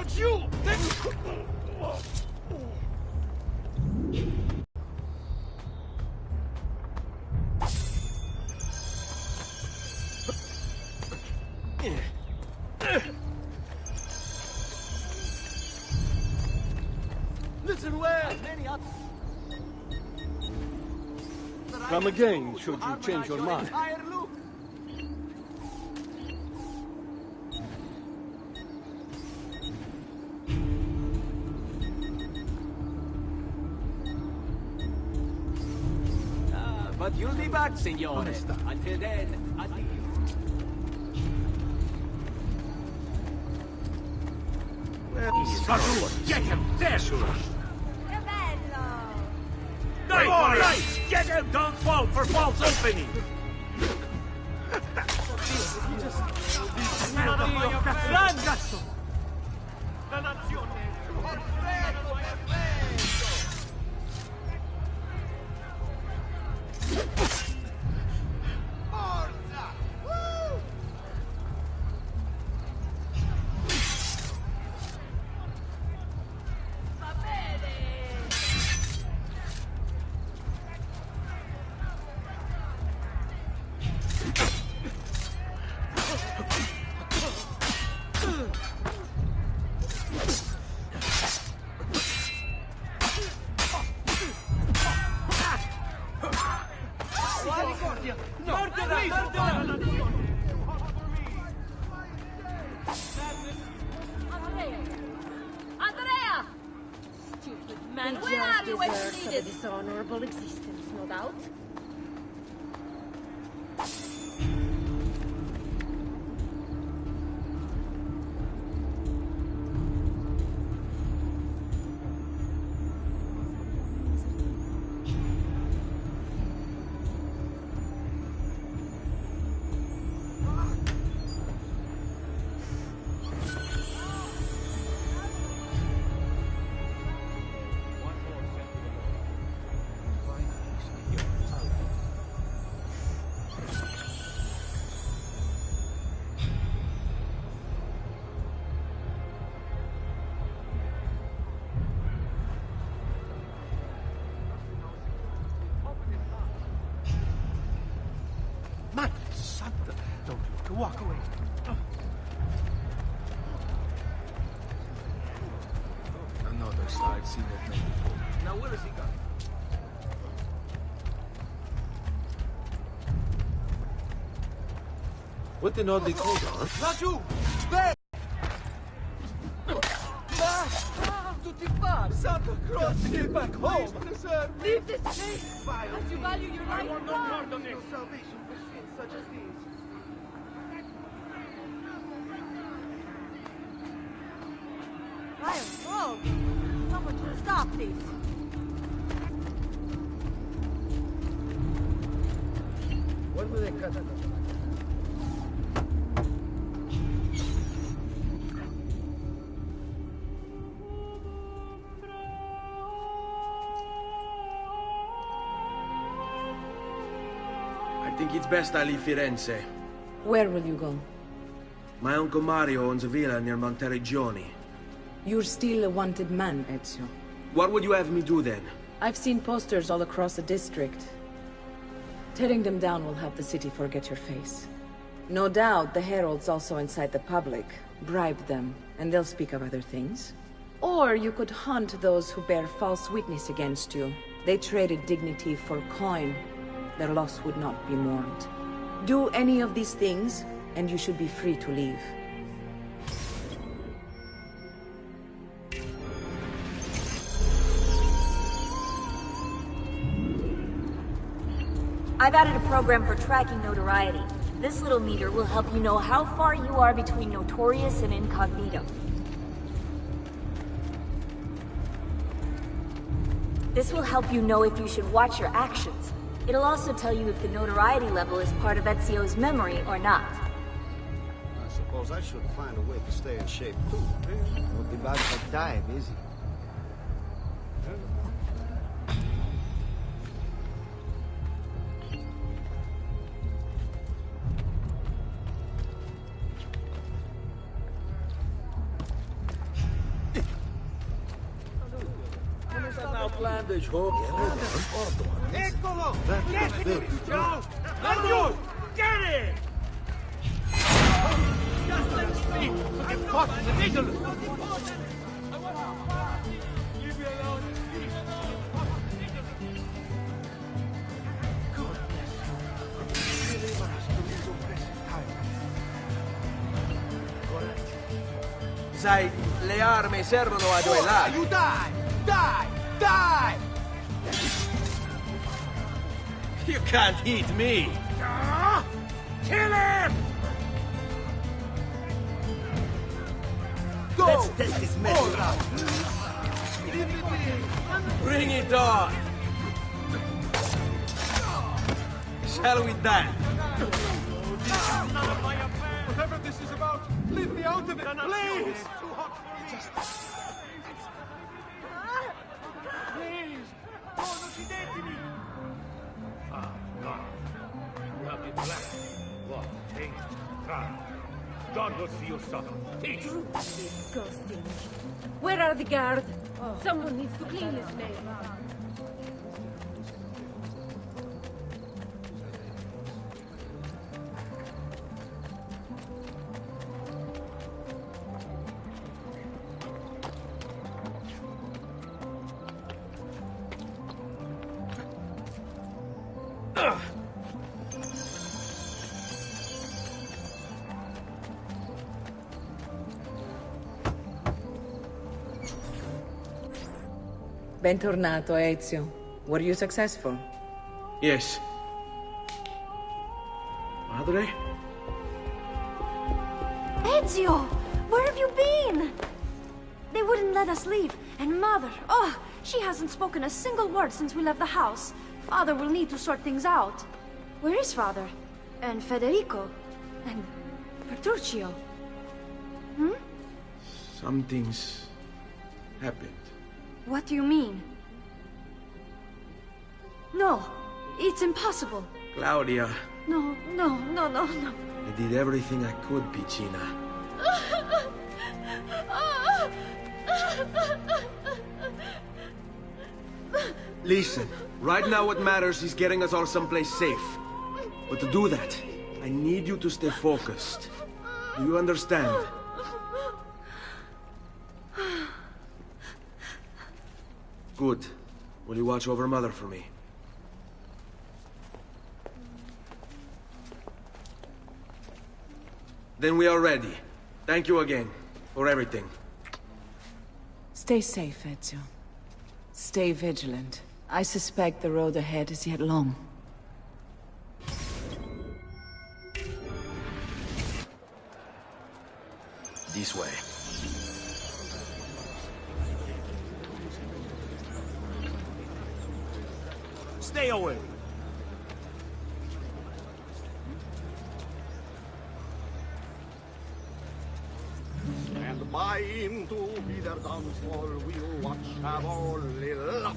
Don't you! Listen well! Come again, should you change your mind. But you'll be back, signore. Until then, adieu. Get him! There, Shula! Dai, Dai! Get him! Don't fall for false opening! Ragazzo! Andrea! Stupid man, where are you when you needed? Dishonorable existence, no doubt. Man, Santa! Don't look. Walk away. Another slide seen that man before. Now where is he gone? What an oddly cold, huh? Not you! Stay! Tutti pari! Santa Croce! Get back home! Leave this place! As you value your life! I want no part of this! Salvation for sins such as these. I am wrong! Someone should stop this! When will they cut it? I think it's best I leave Firenze. Where will you go? My uncle Mario owns a villa near Monteregioni. You're still a wanted man, Ezio. What would you have me do then? I've seen posters all across the district. Tearing them down will help the city forget your face. No doubt the heralds also incite the public. Bribe them, and they'll speak of other things. Or you could hunt those who bear false witness against you. They traded dignity for coin. Their loss would not be mourned. Do any of these things, and you should be free to leave. I've added a program for tracking notoriety. This little meter will help you know how far you are between notorious and incognito. This will help you know if you should watch your actions. It'll also tell you if the notoriety level is part of Ezio's memory or not. I suppose I should find a way to stay in shape too. Won't be bad for time, is it? outlandish hope. Eccolo! Get it! Joe! Andrew! Get it! Just let me speak! Get caught in the middle! Leave me alone! God bless you. Really must do present time. Correct. Sai, le armi servono a duellare. You die! Die! Die! You can't eat me. Kill him! Go! Let's test this method out. Bring it on. Shall we dance? None of my affair! Whatever this is about, leave me out of it, please! Too hot for me! Please! Non uccidetemi! Ah, no. You have been black. What? Hate. Trial. God will see you suffer. Peace! Disgusting. Where are the guards? Someone needs to clean this place. Bentornato, Ezio. Were you successful? Yes. Madre? Ezio! Where have you been? They wouldn't let us leave. And Mother, oh, she hasn't spoken a single word since we left the house. Father will need to sort things out. Where is Father? And Federico? And Petruccio? Hmm? Something's happened. What do you mean? No, it's impossible. Claudia, No. I did everything I could, Piccina. Listen, right now what matters is getting us all someplace safe. But to do that, I need you to stay focused. Do you understand? Good. Will you watch over Mother for me? Then we are ready. Thank you again for everything. Stay safe, Ezio. Stay vigilant. I suspect the road ahead is yet long. This way. Stay away! And by him to be their downfall, we'll watch have only laughter.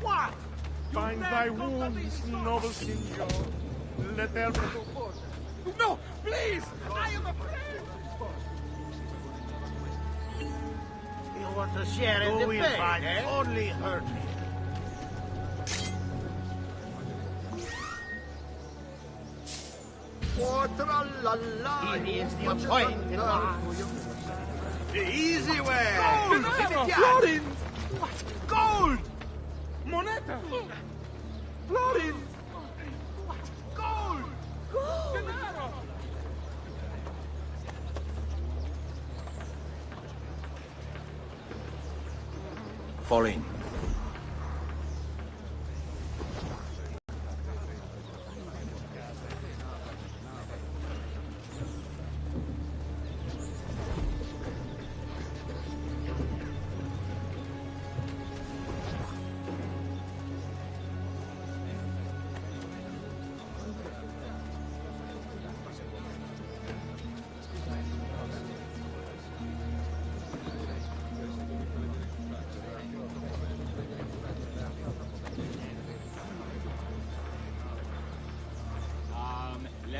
What? Find thy wounds, noble signor. Let there be no more. No, please! I am afraid! You want to share in the pain, eh? Only hurt me. Oh, tra-la-la. He is the appointed one. The easy way. Florin! What? Gold! Moneta! Florin! What? Gold! Denaro! Fall in.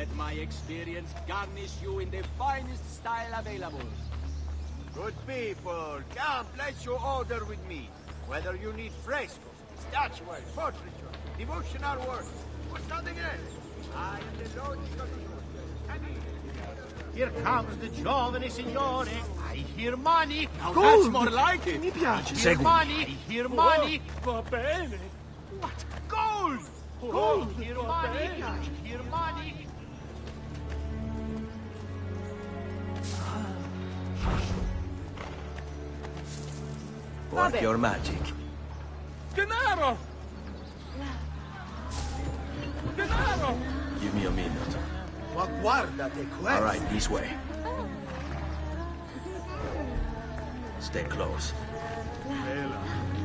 Let my experience garnish you in the finest style available. Good people, come, place your order with me. Whether you need frescoes, statuary, portraiture, devotional work, or something else. I am the Lord of Here comes the giovane signore. I hear money. Now that's more like it. Mi piace. I hear money. I hear money. Va bene. What? Gold! Gold, I hear va money. bene. I hear money. Work your magic. Denaro! Denaro! Give me a minute. Ma guardate questo. All right, this way. Stay close. Bella,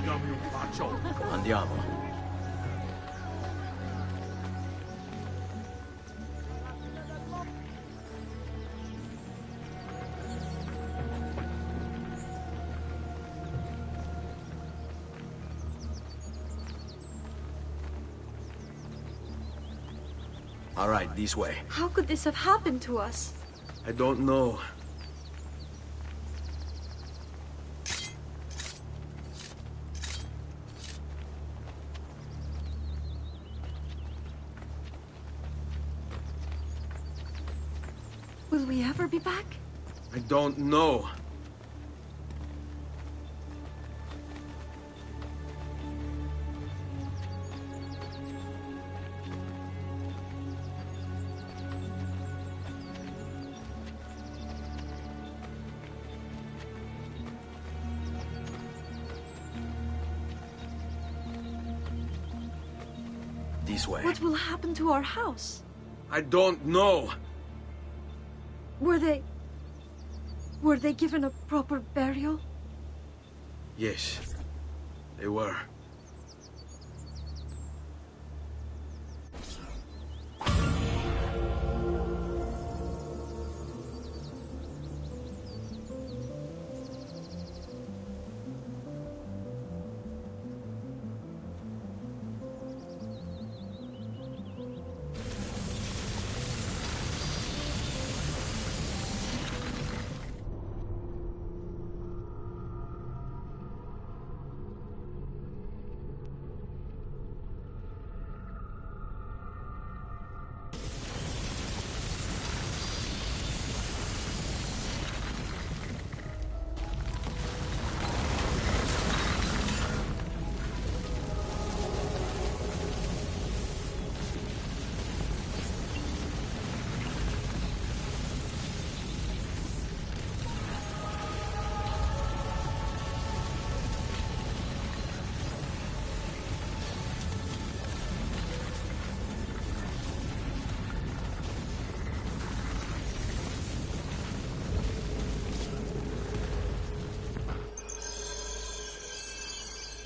dammi un bacio. Andiamo. All right, this way. How could this have happened to us? I don't know. Will we ever be back? I don't know. This way. What will happen to our house? I don't know. Were they given a proper burial? Yes, they were.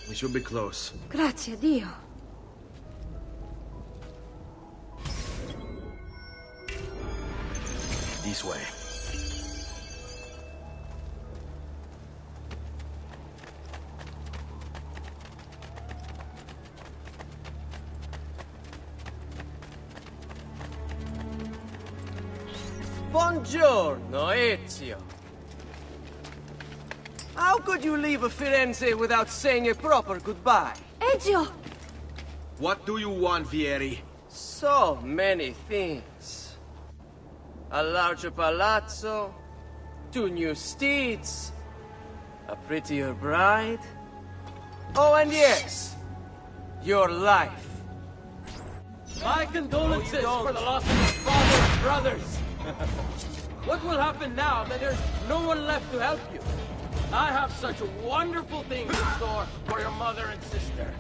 We should be close. Grazie a Dio. This way. Buongiorno, Ezio. How could you leave Firenze without saying a proper goodbye? Ezio! What do you want, Vieri? So many things. A larger palazzo, 2 new steeds, a prettier bride. Oh, and yes, your life. My condolences for the loss of your father and brothers. What will happen now that there's no one left to help you? I have such wonderful things in store for your mother and sister.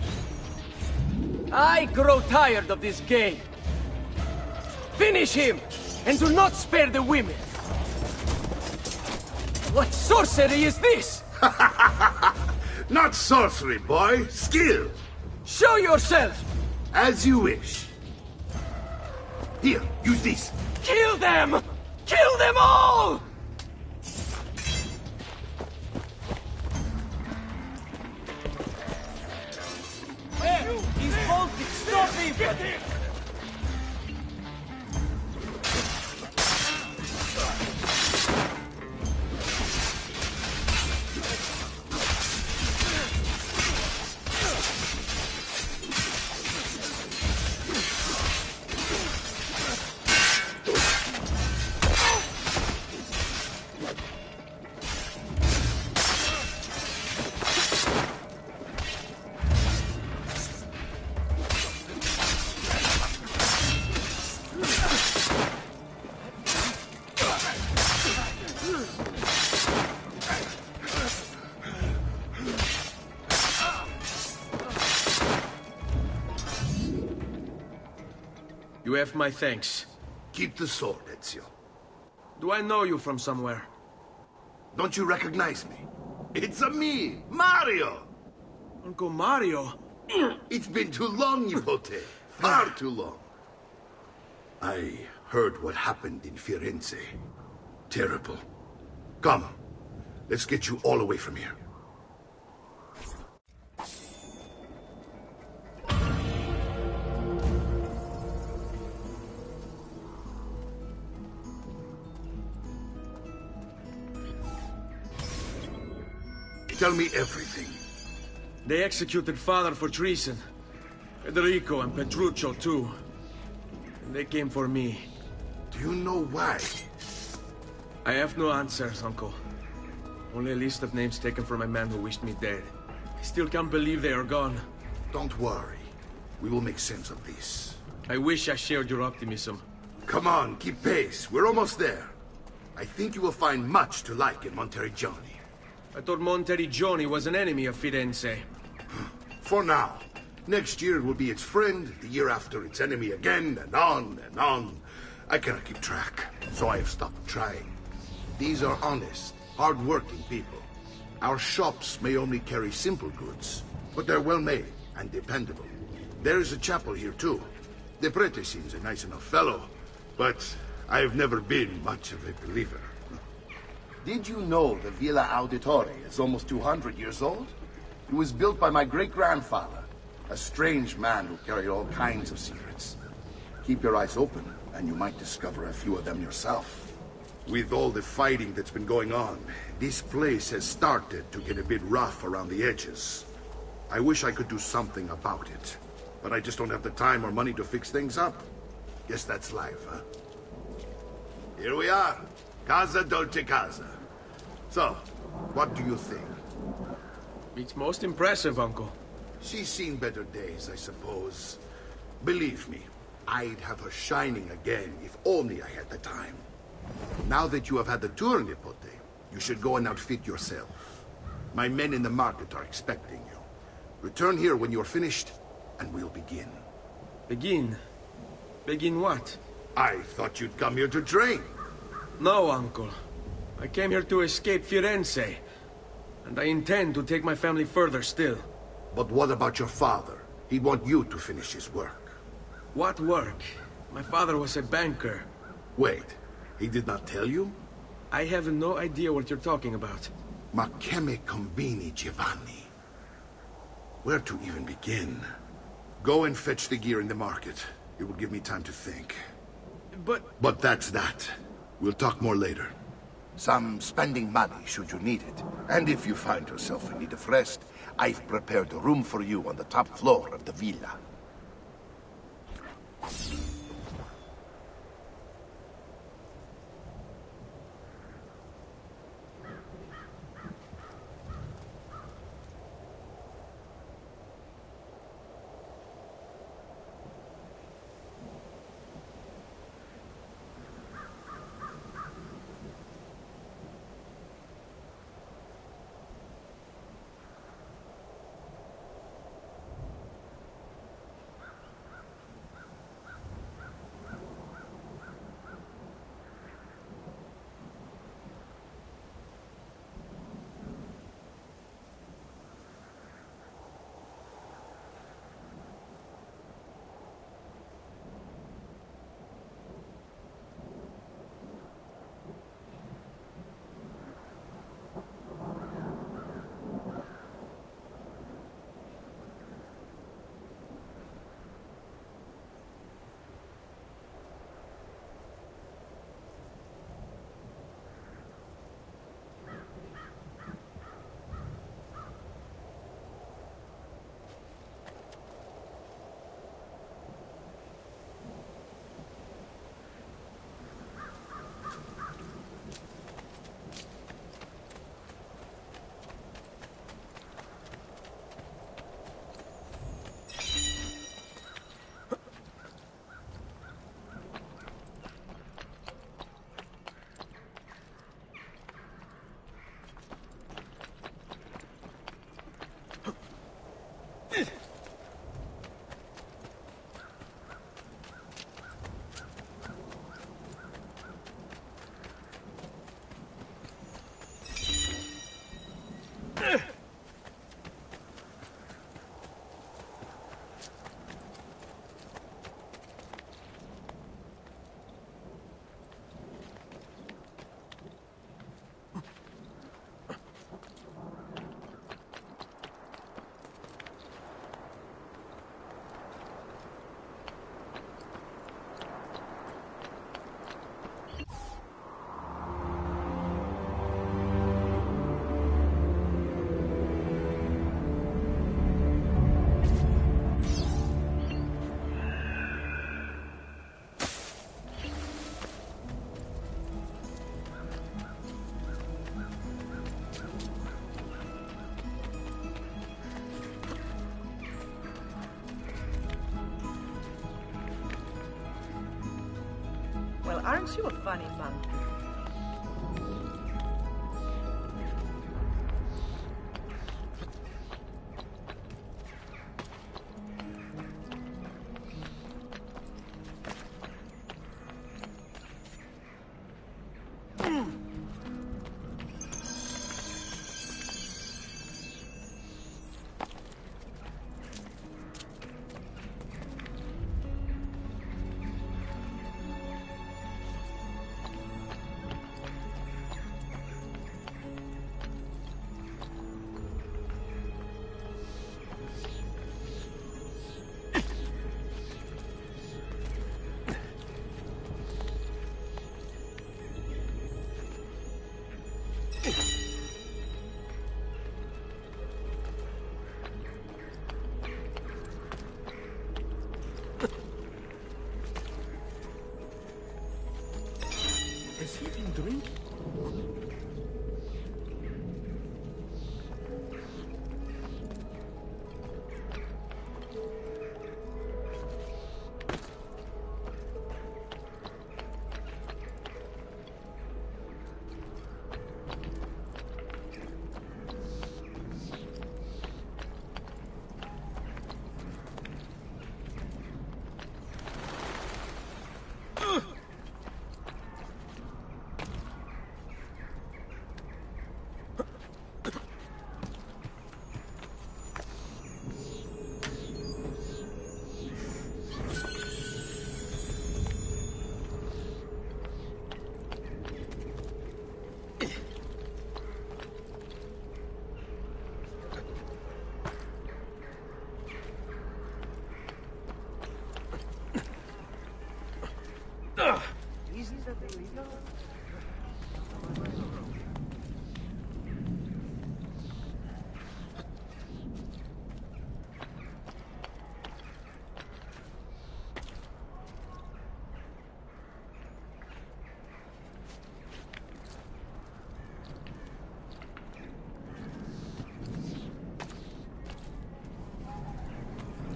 I grow tired of this game. Finish him, and do not spare the women. What sorcery is this? Not sorcery, boy. Skill. Show yourself! As you wish. Here, use this. Kill them! Kill them all! He's bolting! Stop him! You have my thanks. Keep the sword, Ezio. Do I know you from somewhere? Don't you recognize me? It's me, Mario! Uncle Mario? It's been too long, Nipote. Far too long. I heard what happened in Firenze. Terrible. Come, let's get you all away from here. Tell me everything. They executed Father for treason. Federico and Petruccio, too. And they came for me. Do you know why? I have no answers, Uncle. Only a list of names taken from a man who wished me dead. I still can't believe they are gone. Don't worry. We will make sense of this. I wish I shared your optimism. Come on, keep pace. We're almost there. I think you will find much to like in Monteriggioni. I thought Monteriggioni was an enemy of Firenze. For now. Next year it will be its friend, the year after its enemy again, and on and on. I cannot keep track, so I have stopped trying. These are honest, hard-working people. Our shops may only carry simple goods, but they're well-made and dependable. There is a chapel here, too. The prete seems a nice enough fellow, but I have never been much of a believer. Did you know the Villa Auditore is almost 200 years old? It was built by my great-grandfather, a strange man who carried all kinds of secrets. Keep your eyes open, and you might discover a few of them yourself. With all the fighting that's been going on, this place has started to get a bit rough around the edges. I wish I could do something about it, but I just don't have the time or money to fix things up. Guess that's life, huh? Here we are. Casa Dolce Casa. So, what do you think? It's most impressive, Uncle. She's seen better days, I suppose. Believe me, I'd have her shining again if only I had the time. Now that you have had the tour, Nipote, you should go and outfit yourself. My men in the market are expecting you. Return here when you're finished, and we'll begin. Begin? Begin what? I thought you'd come here to train. No, Uncle. I came here to escape Firenze. And I intend to take my family further still. But what about your father? He'd want you to finish his work. What work? My father was a banker. Wait, he did not tell you? I have no idea what you're talking about. Ma che me combini, Giovanni? Where to even begin? Go and fetch the gear in the market. It will give me time to think. But that's that. We'll talk more later. Some spending money should you need it. And if you find yourself in need of rest, I've prepared a room for you on the top floor of the villa. Aren't you a funny monkey? Has he been drinking? Isn't that illegal?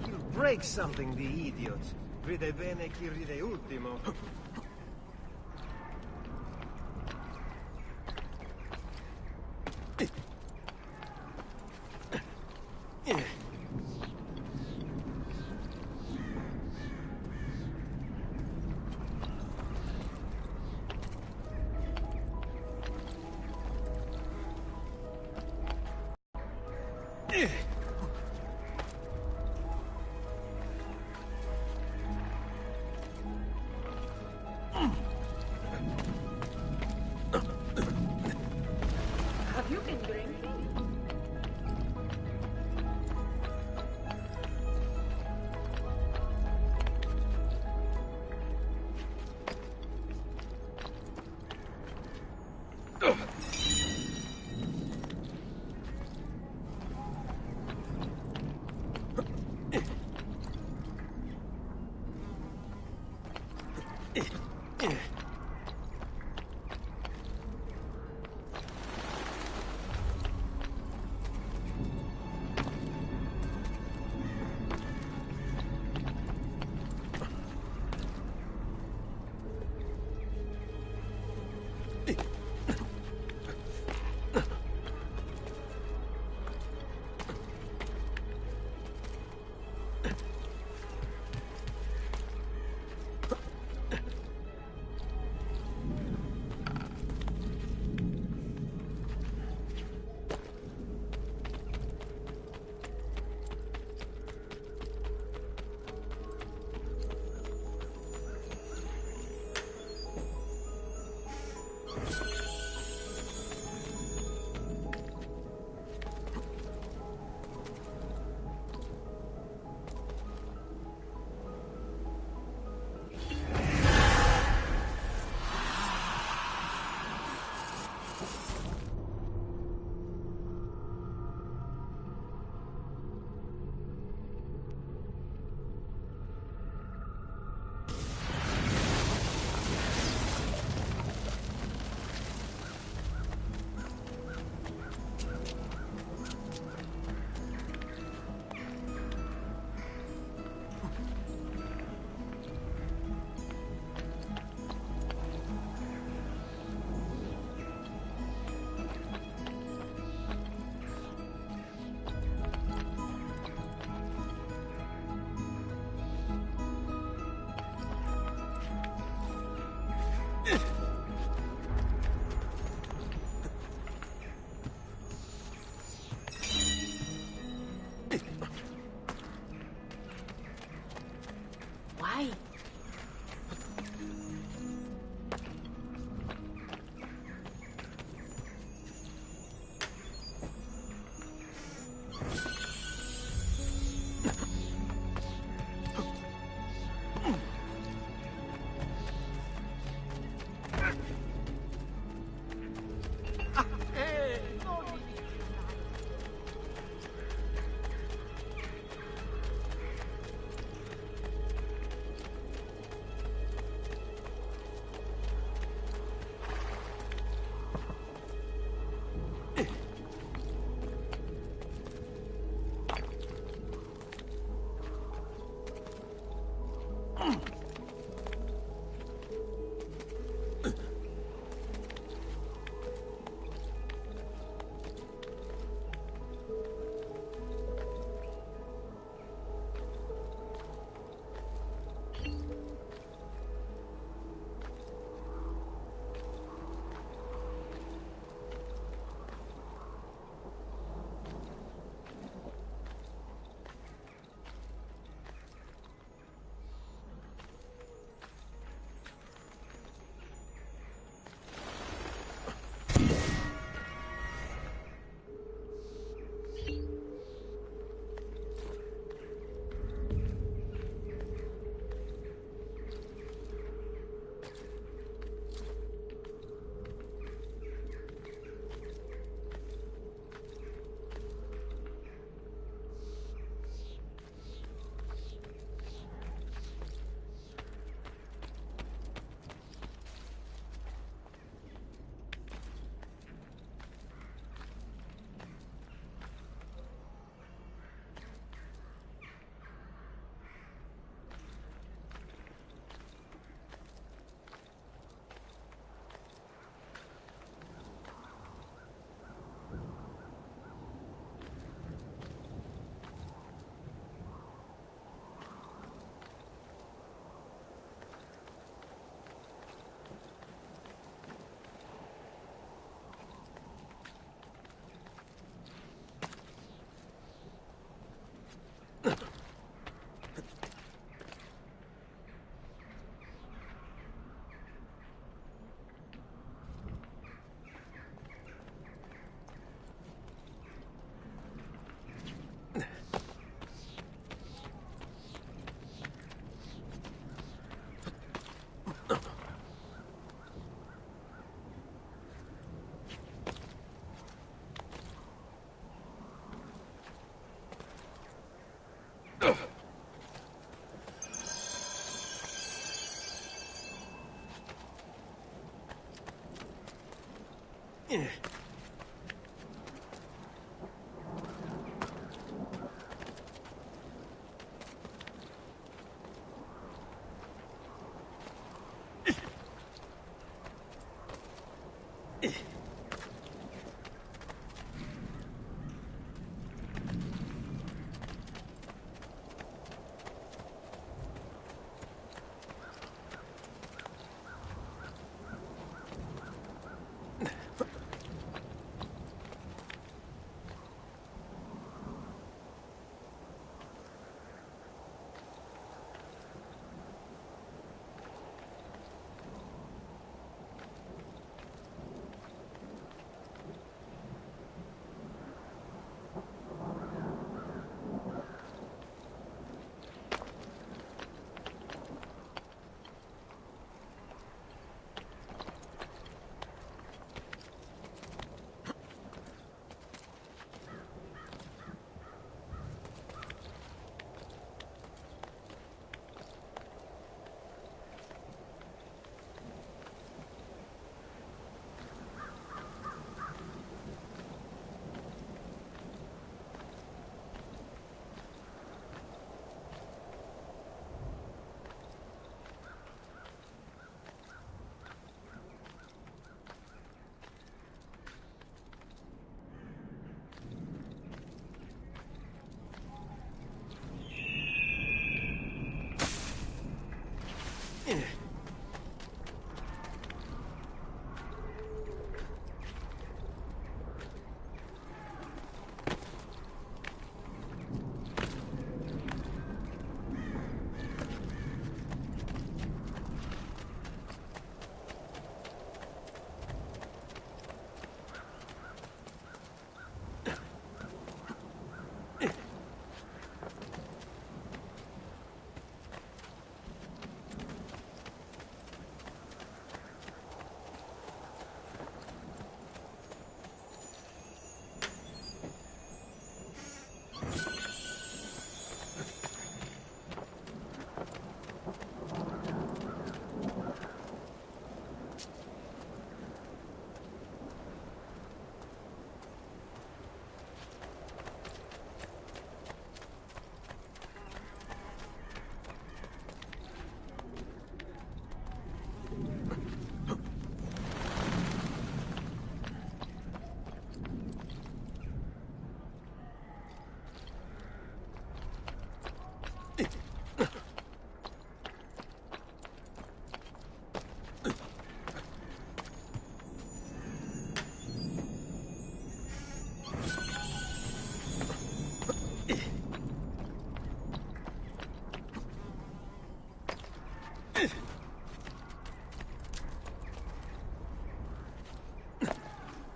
He'll break something, the idiot. Ride bene chi ride ultimo. Have you been drinking?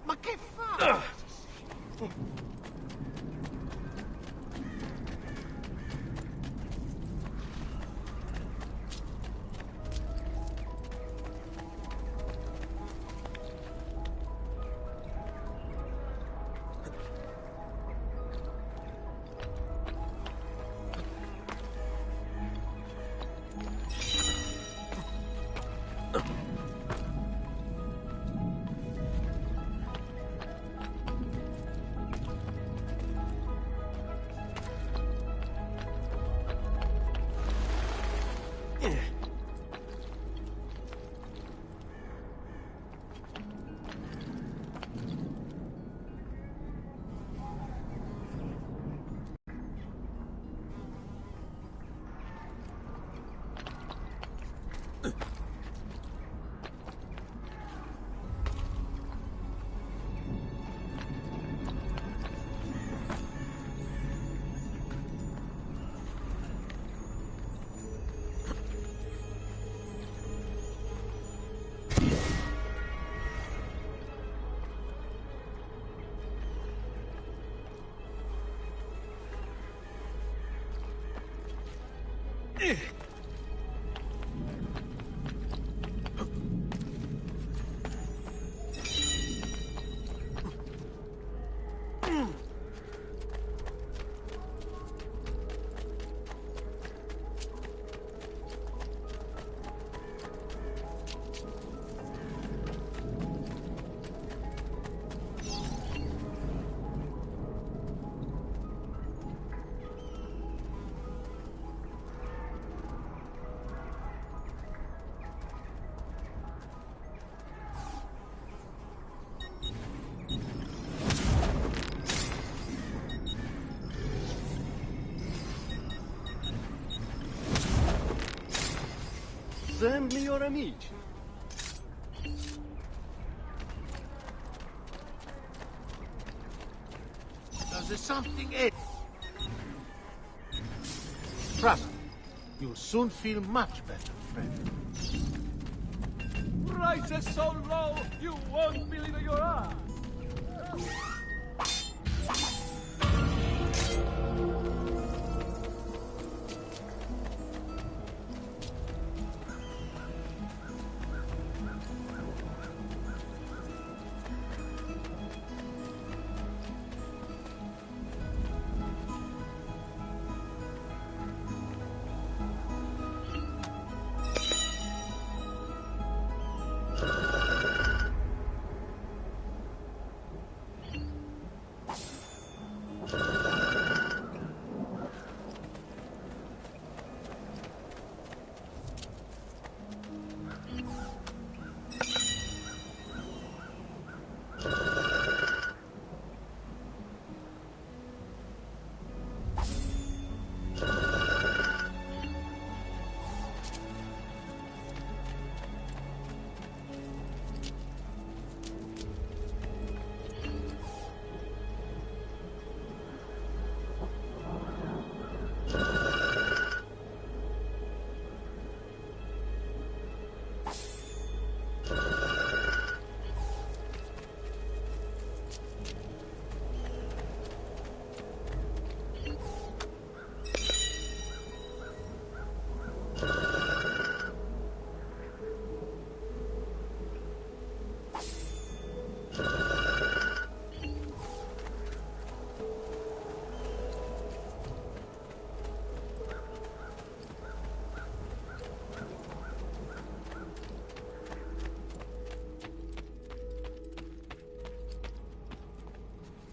Ma che fa? Sempre migliori amici. There's something else. Trust me, you'll soon feel much better, friend. Prices so low, you won't believe your eyes.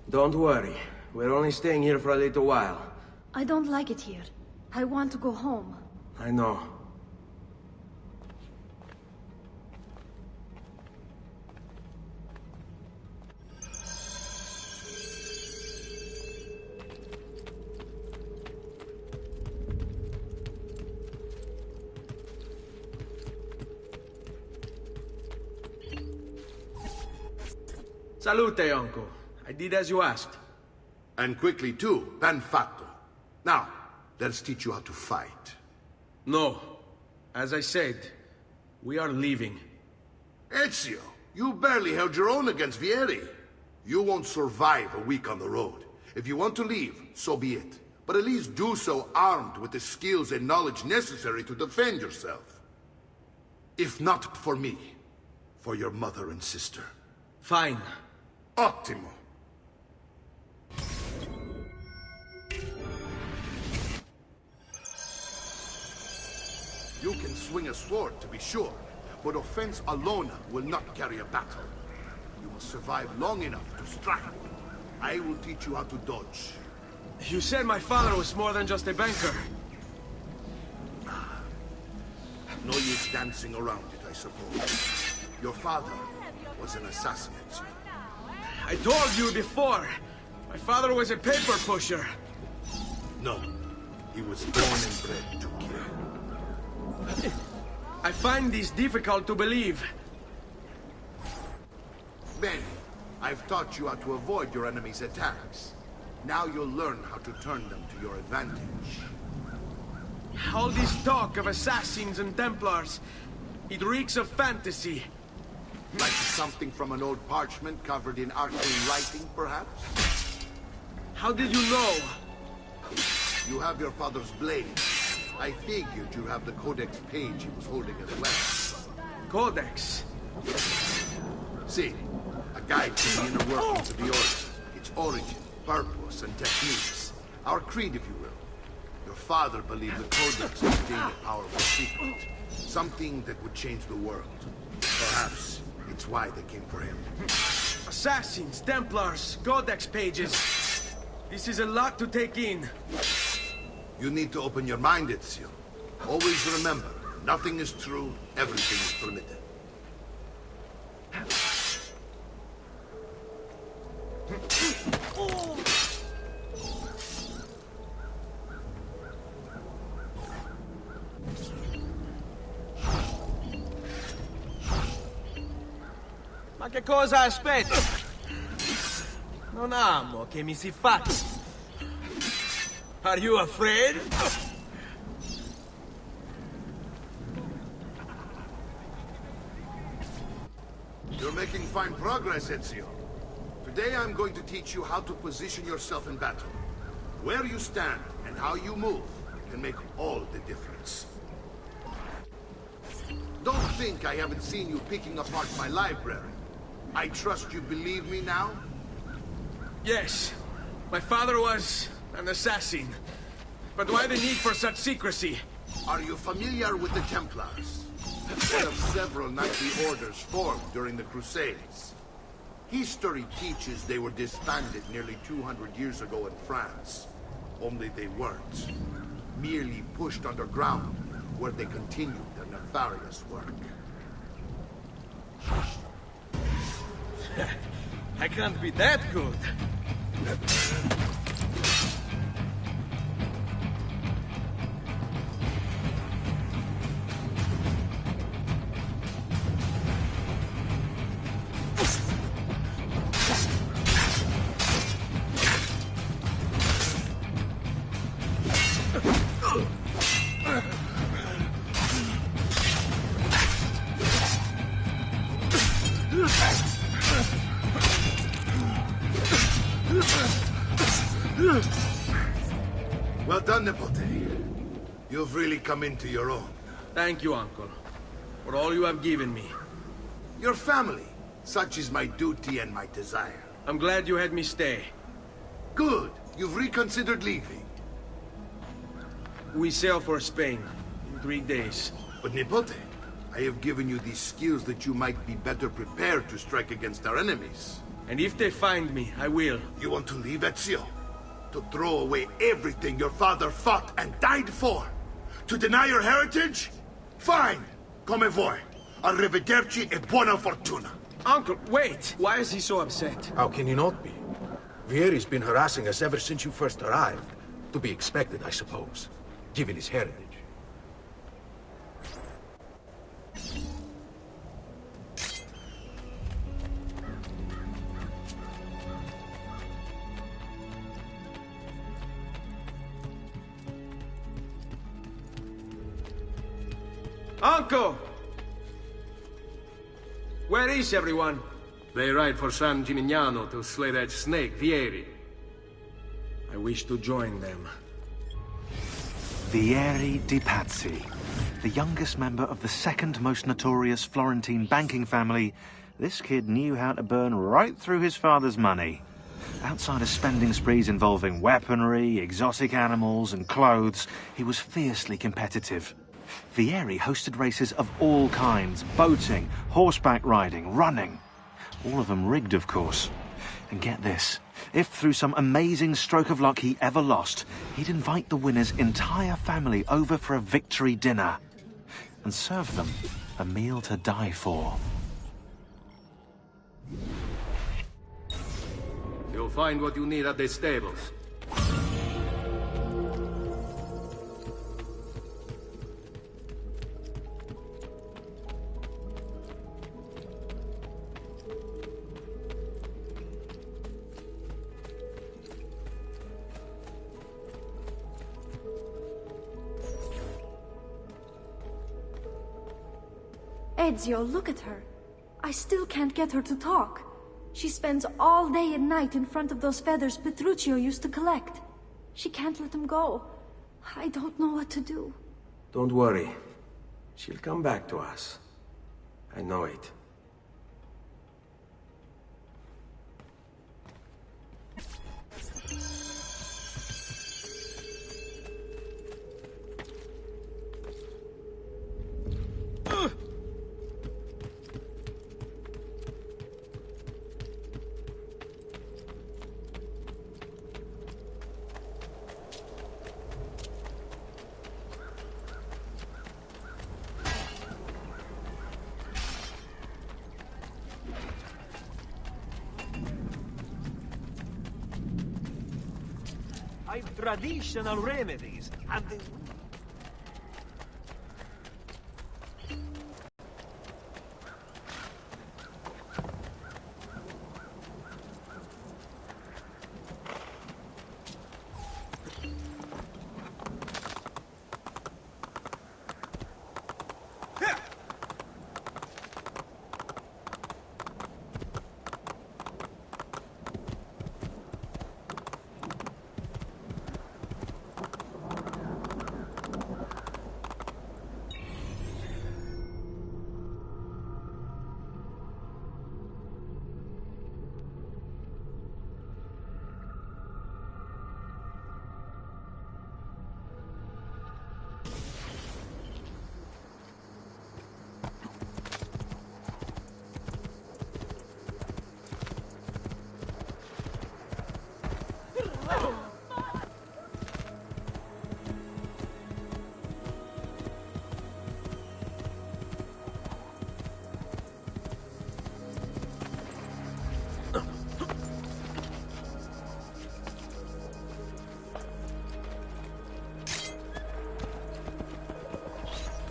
Don't worry. We're only staying here for a little while. I don't like it here. I want to go home. I know. Salute, uncle. I did as you asked. And quickly too, ben fatto. Now, let's teach you how to fight. No. As I said, we are leaving. Ezio, you barely held your own against Vieri. You won't survive a week on the road. If you want to leave, so be it. But at least do so armed with the skills and knowledge necessary to defend yourself. If not for me, for your mother and sister. Fine. Ottimo. You can swing a sword, to be sure, but offense alone will not carry a battle. You must survive long enough to strike. I will teach you how to dodge. You said my father was more than just a banker. No use dancing around it, I suppose. Your father was an assassin, Ezio. I told you before. My father was a paper pusher. No, he was born and bred to kill. I find this difficult to believe. Ben, I've taught you how to avoid your enemy's attacks. Now you'll learn how to turn them to your advantage. All this talk of assassins and Templars, it reeks of fantasy. Like something from an old parchment covered in arcane writing, perhaps? How did you know? You have your father's blade. I figured you have the codex page he was holding as well. Codex? See, a guide to the inner workings of the Order. Its origin, purpose, and techniques. Our creed, if you will. Your father believed the codex contained a powerful secret. Something that would change the world. Perhaps it's why they came for him. Assassins, Templars, Codex pages. This is a lot to take in. You need to open your mind, Ezio. Always remember, nothing is true, everything is permitted. che cosa aspetto? Non amo che mi si faccia. Are you afraid? You're making fine progress, Ezio. Today I'm going to teach you how to position yourself in battle. Where you stand and how you move can make all the difference. Don't think I haven't seen you picking apart my library. I trust you believe me now? Yes. My father was an assassin. But why the need for such secrecy? Are you familiar with the Templars? One of several knightly orders formed during the Crusades. History teaches they were disbanded nearly 200 years ago in France. Only they weren't. Merely pushed underground, where they continued their nefarious work. I can't be that good. Well done, Nipote. You've really come into your own. Thank you, Uncle, for all you have given me. Your family. Such is my duty and my desire. I'm glad you had me stay. Good. You've reconsidered leaving. We sail for Spain in 3 days. But Nipote, I have given you these skills that you might be better prepared to strike against our enemies. And if they find me, I will. You want to leave, Ezio? To throw away everything your father fought and died for? To deny your heritage? Fine! Come vuoi. Arrivederci e buona fortuna. Uncle, wait! Why is he so upset? How can he not be? Vieri's been harassing us ever since you first arrived. To be expected, I suppose, given his heritage. Uncle! Where is everyone? They ride for San Gimignano to slay that snake, Vieri. I wish to join them. Vieri di Pazzi, the youngest member of the second most notorious Florentine banking family, this kid knew how to burn right through his father's money. Outside of spending sprees involving weaponry, exotic animals and clothes, he was fiercely competitive. Vieri hosted races of all kinds, boating, horseback riding, running. All of them rigged, of course. And get this, if through some amazing stroke of luck he ever lost, he'd invite the winner's entire family over for a victory dinner and serve them a meal to die for. You'll find what you need at the stables. Ezio, look at her. I still can't get her to talk. She spends all day and night in front of those feathers Petruchio used to collect. She can't let them go. I don't know what to do. Don't worry. She'll come back to us. I know it. I've traditional remedies, and the...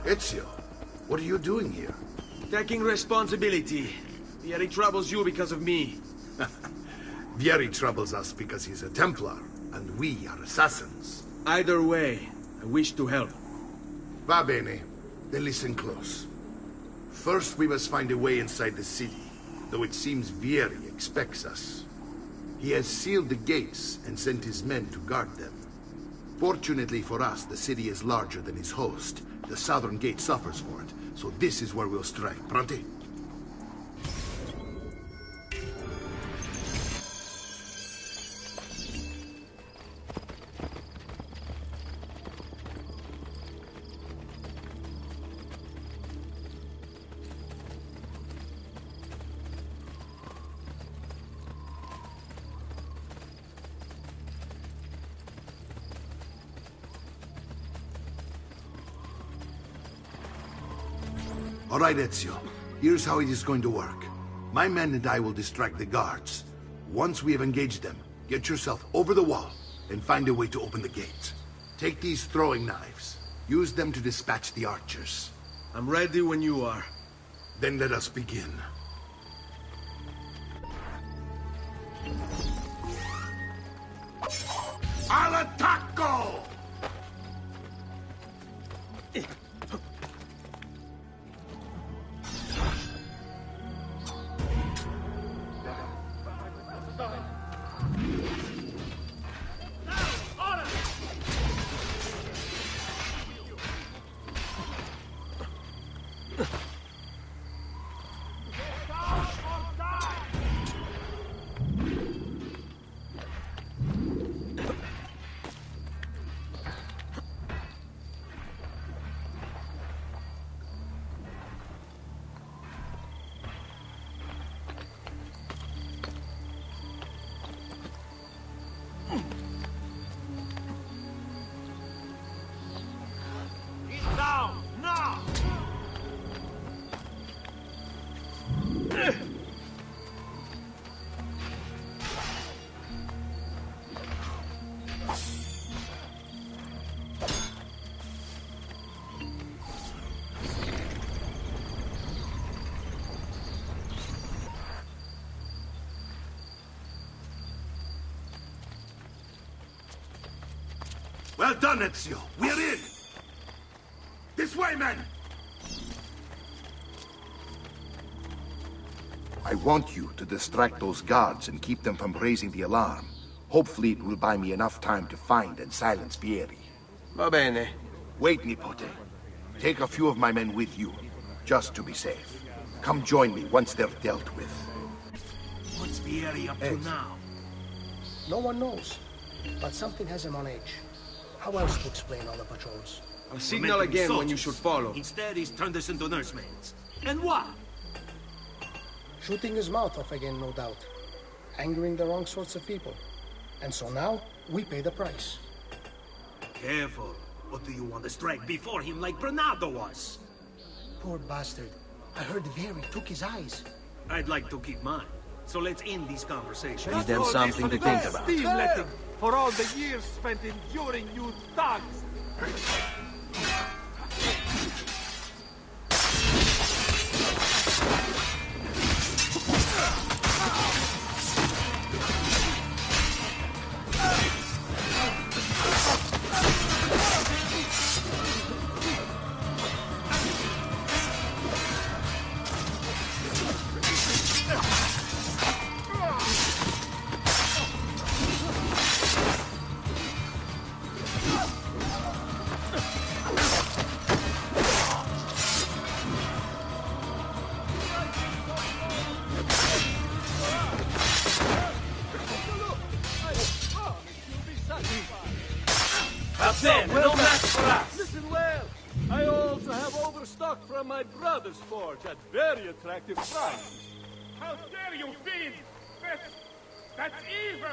Ezio, what are you doing here? Taking responsibility. Vieri troubles you because of me. Vieri troubles us because he's a Templar, and we are assassins. Either way, I wish to help. Va bene. Then listen close. First, we must find a way inside the city, though it seems Vieri expects us. He has sealed the gates and sent his men to guard them. Fortunately for us, the city is larger than its host. The southern gate suffers for it, so this is where we'll strike. Pronti? All right, Ezio. Here's how it is going to work. My men and I will distract the guards. Once we have engaged them, get yourself over the wall and find a way to open the gate. Take these throwing knives. Use them to dispatch the archers. I'm ready when you are. Then let us begin. Al attacco! Well done, Ezio. We're in! This way, men! I want you to distract those guards and keep them from raising the alarm. Hopefully it will buy me enough time to find and silence Vieri. Va bene. Wait, Nipote. Take a few of my men with you, just to be safe. Come join me once they're dealt with. What's Vieri up to now? No one knows, but something has him on edge. How else to explain all the patrols? I'll signal again when you should follow. Instead, he's turned us into nursemaids. And what? Shooting his mouth off again, no doubt. Angering the wrong sorts of people. And so now, we pay the price. Careful. What do you want to strike before him like Bernardo was? Poor bastard. I heard Vieri took his eyes. I'd like to keep mine. So let's end these conversations. Give them something to think about. Steam-letting for all the years spent enduring you thugs. No match for us. Listen well. I also have overstock from my brother's forge at very attractive prices. How dare you feed? That's evil!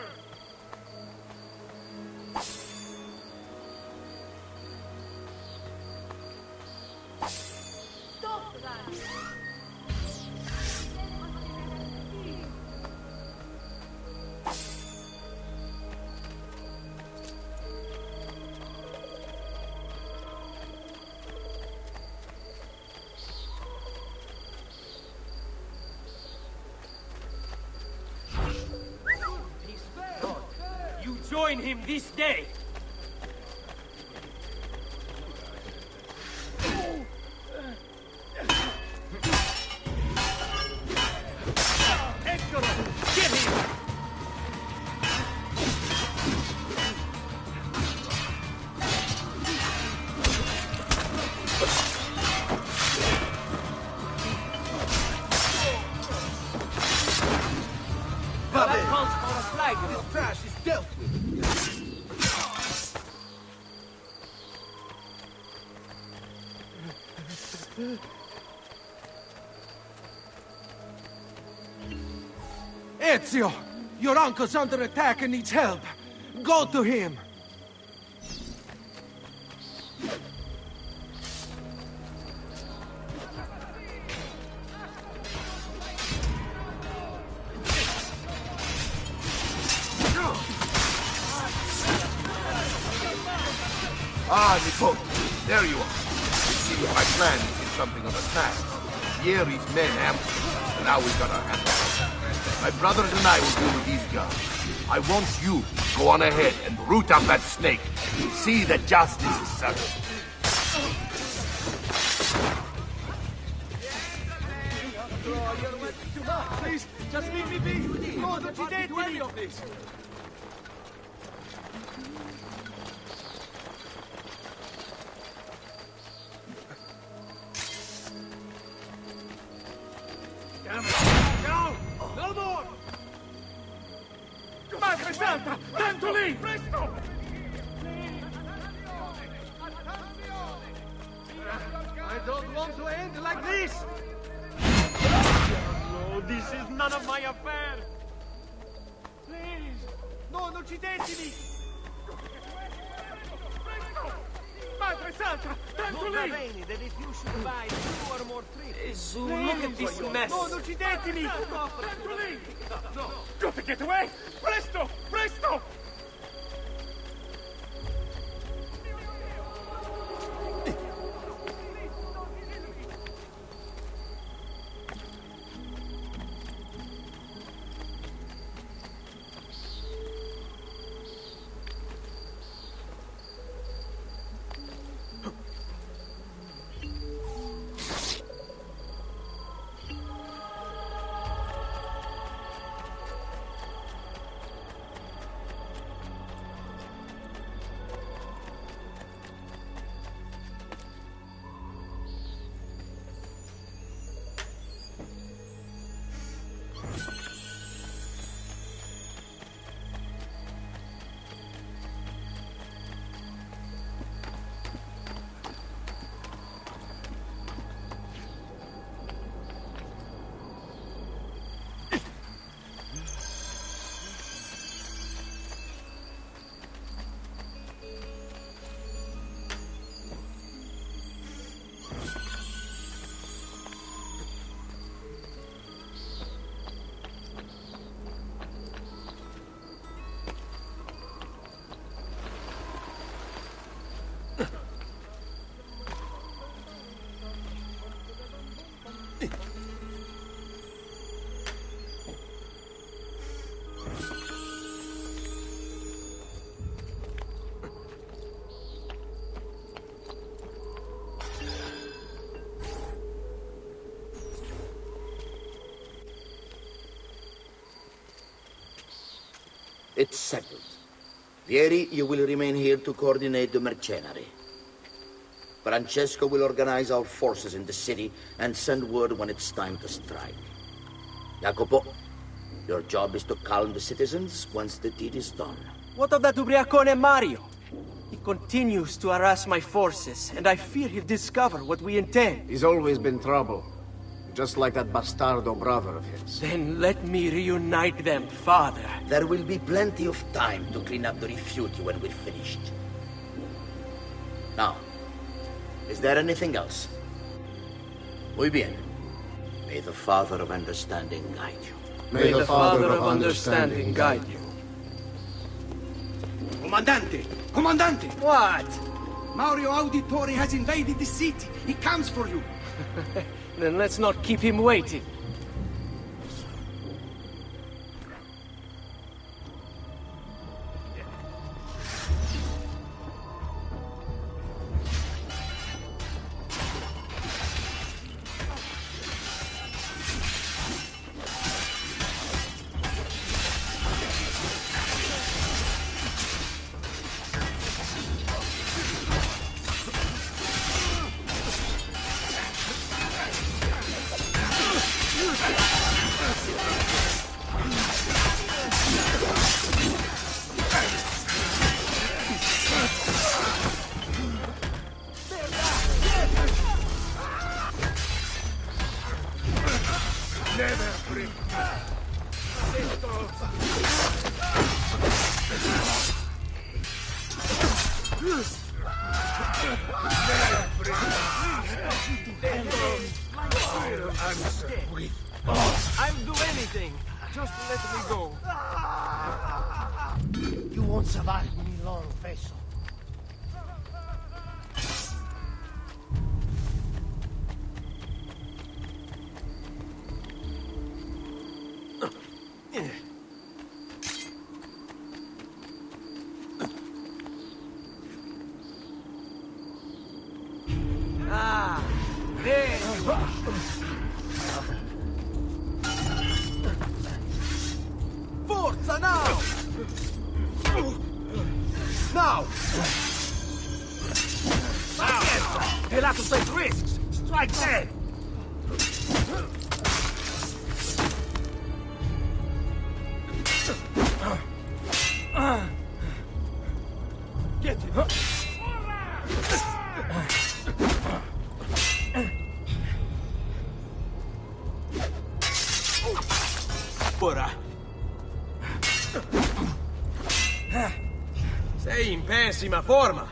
Join him this day! Get him! That calls for a flag. This trash is dealt with. Ezio! Your uncle's under attack and needs help. Go to him! Ah, Nipote, there you are. You see, my plan is in something of a task. Vieri's men ambushed us, and now we've got our hands on. My brothers and I will deal with these guys. I want you to go on ahead and root out that snake and see that justice is served. Please, just leave me be. No, don't you dare do any of this. Damn it! Down! No more! Madre Santa! Time to leave! Presto! I don't want to end like this! No, this is none of my affair! Please! No, non uccidetemi! Madre Santa! Time to leave! that if you should buy 2 or more trips... look at this mess! No, non uccidetemi! Time to leave! No! Got to get away! Presto! Presto! It's settled. Vieri, you will remain here to coordinate the mercenary. Francesco will organize our forces in the city and send word when it's time to strike. Jacopo, your job is to calm the citizens once the deed is done. What of that ubriacone Mario? He continues to harass my forces, and I fear he'll discover what we intend. He's always been trouble. Just like that bastardo brother of his. Then let me reunite them, father. There will be plenty of time to clean up the refugee when we're finished. Now, is there anything else? Muy bien. May the Father of Understanding guide you. May the Father of Understanding guide you. Comandante! Comandante! What? Mario Auditore has invaded the city. He comes for you. Then let's not keep him waiting. I'll do anything. Just let me go. You won't survive me long, Feso. Ah, there you are. Forza now! Now! You'll have to take risks. Strike dead. Get him. Ora. Sei in pessima forma.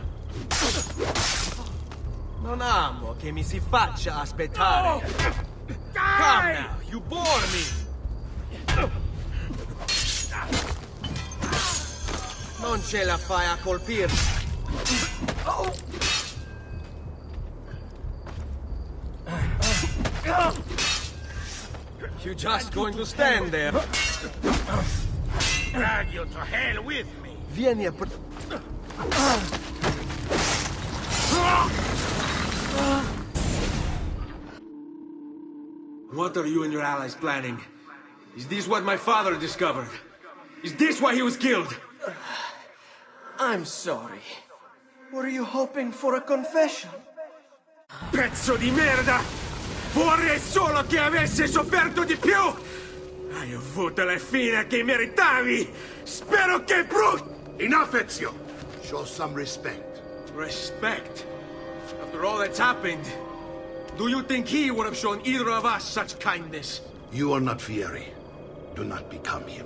Non amo che mi si faccia aspettare. Come now, you bore me. Non ce la fai a colpirmi. You just going to stand there? Drag you to hell with me. Vieni a... What are you and your allies planning? Is this what my father discovered? Is this why he was killed? I'm sorry. Were you hoping for a confession? Pezzo di merda! Vorrei solo che avesse sofferto di più! Hai avuto la fine che meritavi! Spero che Enough, Ezio! Show some respect. Respect? After all that's happened, do you think he would have shown either of us such kindness? You are not Fieri. Do not become him.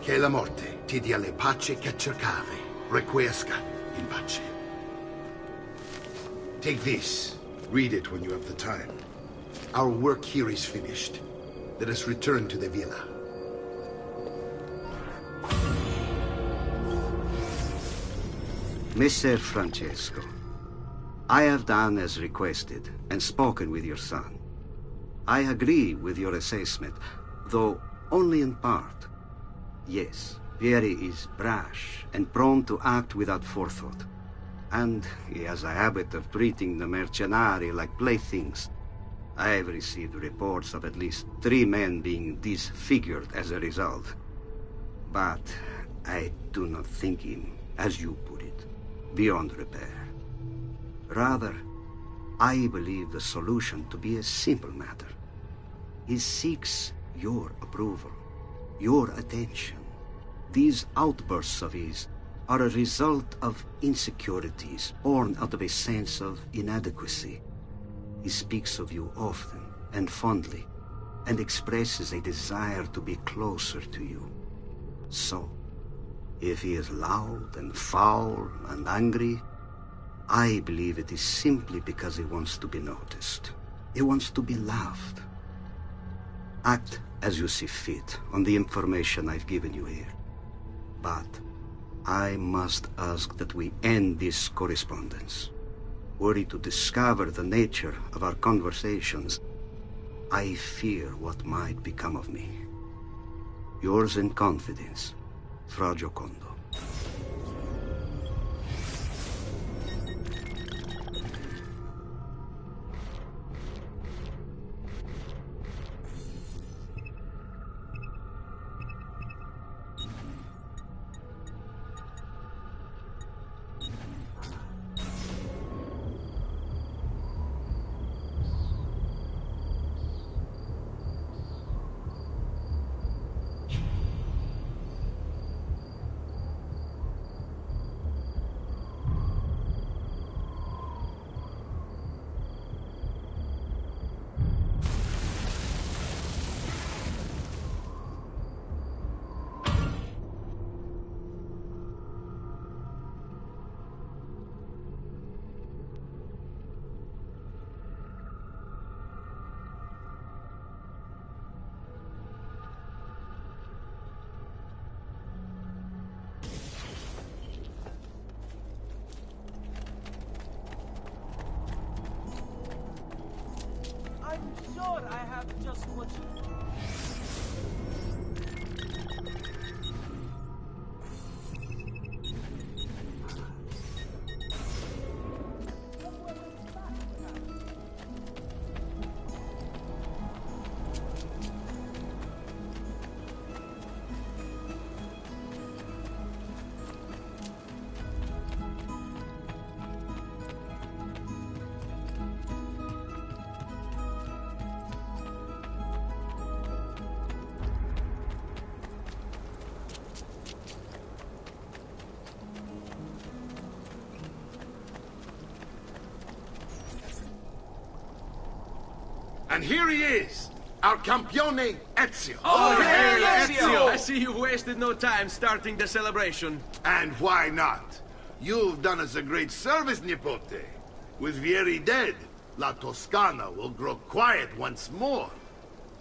Che la morte ti dia le pace che cercavi. Requiesca in pace. Take this. Read it when you have the time. Our work here is finished. Let us return to the villa. Messer Francesco, I have done as requested and spoken with your son. I agree with your assessment, though only in part. Yes, Fieri is brash and prone to act without forethought. And he has a habit of treating the mercenari like playthings. I have received reports of at least 3 men being disfigured as a result. But I do not think him, as you put it, beyond repair. Rather, I believe the solution to be a simple matter. He seeks your approval, your attention. These outbursts of his are a result of insecurities born out of a sense of inadequacy. He speaks of you often and fondly, and expresses a desire to be closer to you. So, if he is loud and foul and angry, I believe it is simply because he wants to be noticed. He wants to be loved. Act as you see fit on the information I've given you here. But I must ask that we end this correspondence. Were he to discover the nature of our conversations, I fear what might become of me. Yours in confidence, Fra Giocondo. I have just what you... And here he is, our campione Ezio. Oh, hey, Ezio! I see you've wasted no time starting the celebration. And why not? You've done us a great service, Nipote. With Vieri dead, La Toscana will grow quiet once more.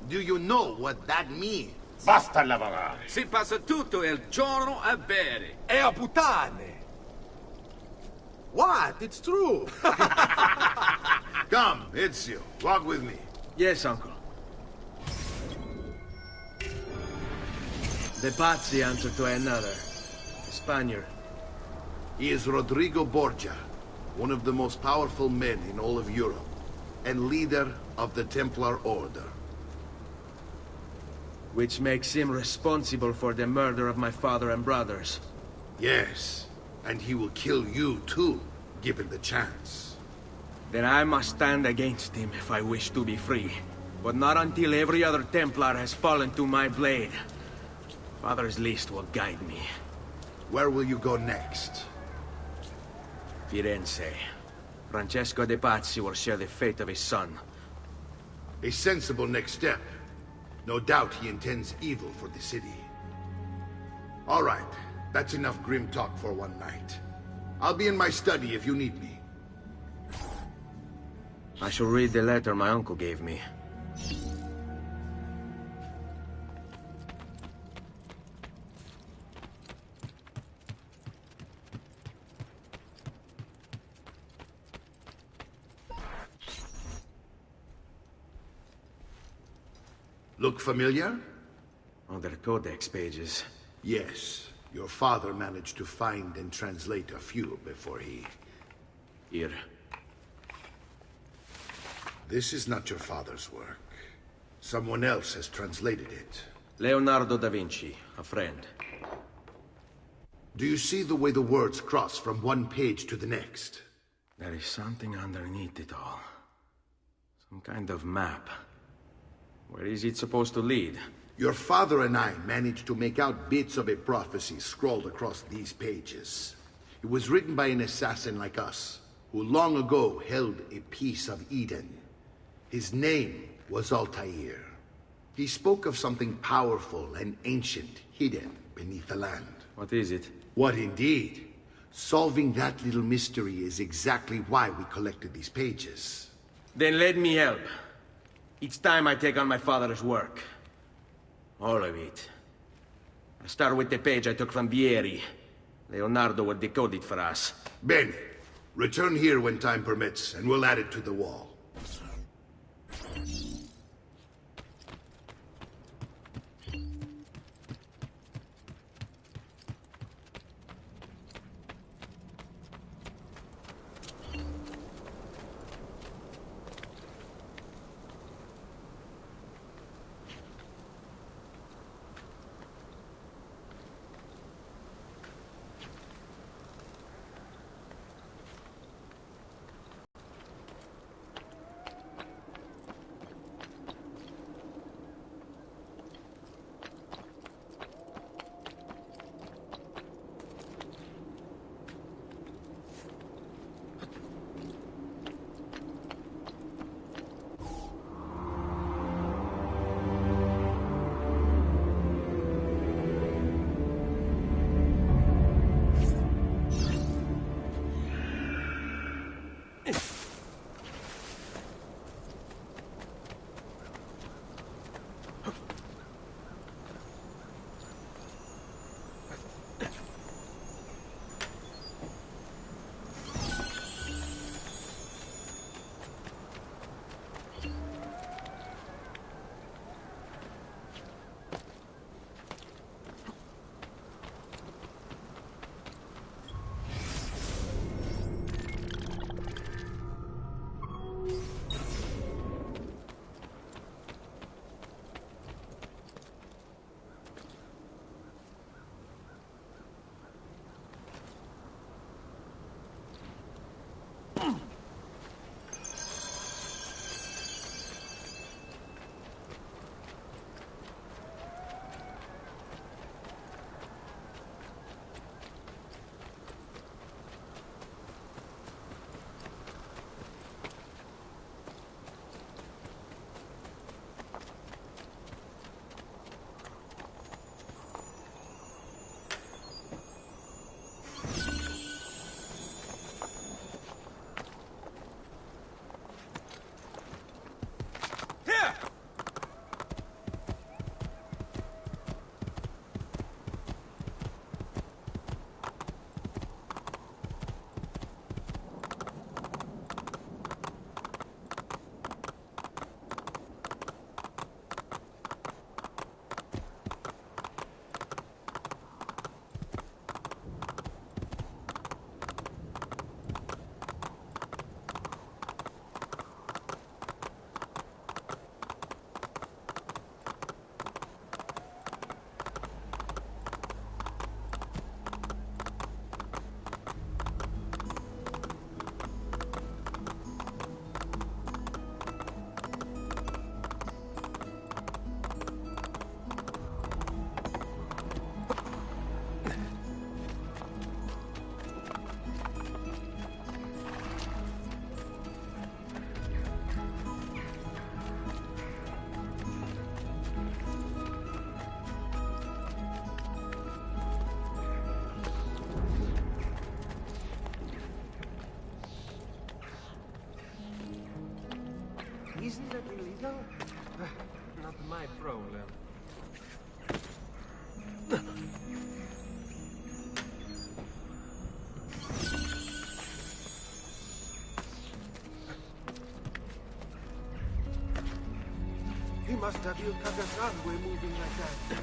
Do you know what that means? Basta lavorare. Si passa tutto il giorno a bere. E a puttane. What? It's true. Come, Ezio, walk with me. Yes, uncle. The Pazzi answer to another. A Spaniard. He is Rodrigo Borgia, one of the most powerful men in all of Europe, and leader of the Templar Order. Which makes him responsible for the murder of my father and brothers. Yes, and he will kill you too, given the chance. Then I must stand against him if I wish to be free. But not until every other Templar has fallen to my blade. Father's list will guide me. Where will you go next? Firenze. Francesco de Pazzi will share the fate of his son. A sensible next step. No doubt he intends evil for the city. All right, that's enough grim talk for one night. I'll be in my study if you need me. I shall read the letter my uncle gave me. Look familiar? Other codex pages. Yes. Your father managed to find and translate a few before he... Here. This is not your father's work. Someone else has translated it. Leonardo da Vinci, a friend. Do you see the way the words cross from one page to the next? There is something underneath it all. Some kind of map. Where is it supposed to lead? Your father and I managed to make out bits of a prophecy scrawled across these pages. It was written by an assassin like us, who long ago held a piece of Eden. His name was Altair. He spoke of something powerful and ancient hidden beneath the land. What is it? What indeed? Solving that little mystery is exactly why we collected these pages. Then let me help. Each time I take on my father's work. All of it. I start with the page I took from Vieri. Leonardo will decode it for us. Bene. Return here when time permits, and we'll add it to the wall. Isn't that illegal? Not my problem. He must have you Kagasan way moving like that.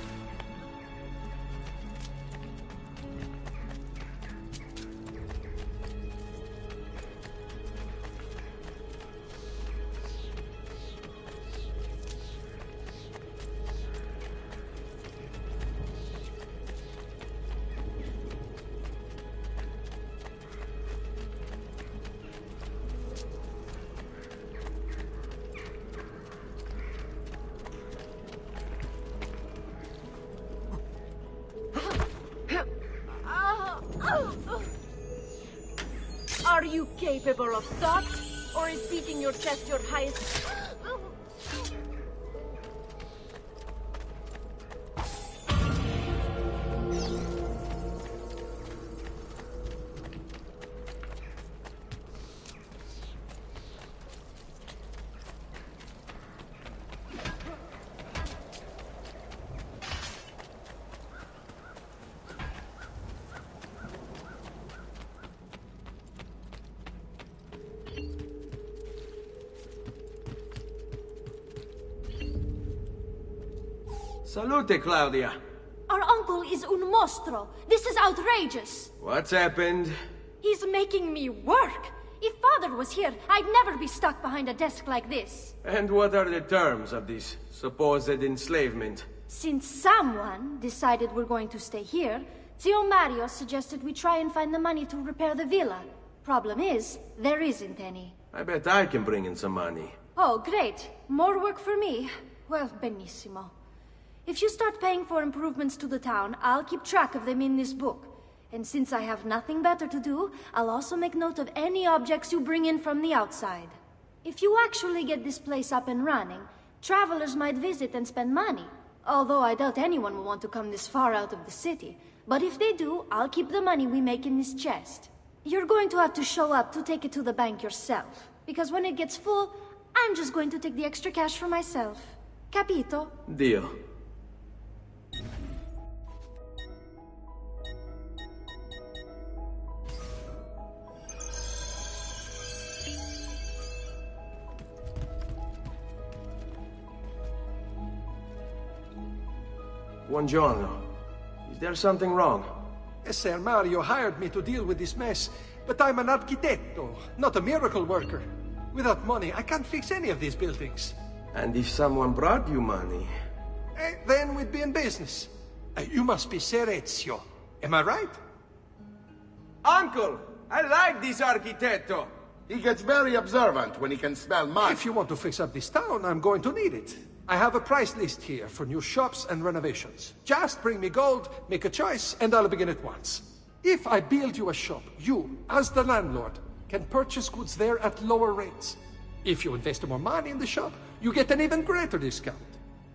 Are you capable of thought? Or is beating your chest your highest... Salute, Claudia. Our uncle is un mostro. This is outrageous. What's happened? He's making me work. If Father was here, I'd never be stuck behind a desk like this. And what are the terms of this supposed enslavement? Since someone decided we're going to stay here, Zio Mario suggested we try and find the money to repair the villa. Problem is, there isn't any. I bet I can bring in some money. Oh, great. More work for me. Well, benissimo. If you start paying for improvements to the town, I'll keep track of them in this book. And since I have nothing better to do, I'll also make note of any objects you bring in from the outside. If you actually get this place up and running, travelers might visit and spend money. Although I doubt anyone will want to come this far out of the city. But if they do, I'll keep the money we make in this chest. You're going to have to show up to take it to the bank yourself. Because when it gets full, I'm just going to take the extra cash for myself. Capito? Deal. Buongiorno. Is there something wrong? Ser Mario hired me to deal with this mess, but I'm an architetto, not a miracle worker. Without money, I can't fix any of these buildings. And if someone brought you money? Then we'd be in business. You must be Ser Ezio. Am I right? Uncle! I like this architetto! He gets very observant when he can smell money. If you want to fix up this town, I'm going to need it. I have a price list here for new shops and renovations. Just bring me gold, make a choice, and I'll begin at once. If I build you a shop, you, as the landlord, can purchase goods there at lower rates. If you invest more money in the shop, you get an even greater discount.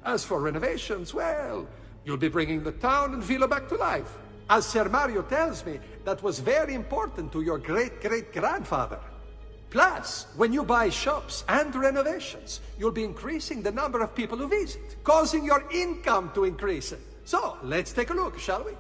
As for renovations, well, you'll be bringing the town and villa back to life. As Ser Mario tells me, that was very important to your great-great-grandfather. Plus, when you buy shops and renovations, you'll be increasing the number of people who visit, causing your income to increase. So, let's take a look, shall we?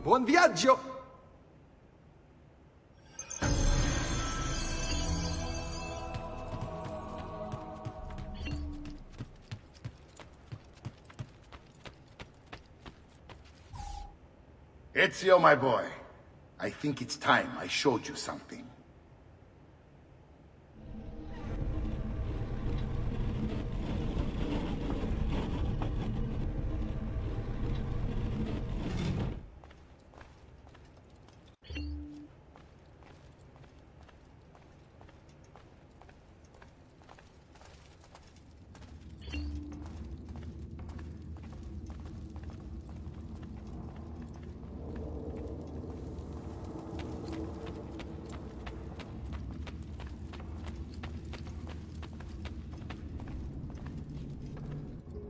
Buon viaggio! Ezio, my boy, I think it's time I showed you something.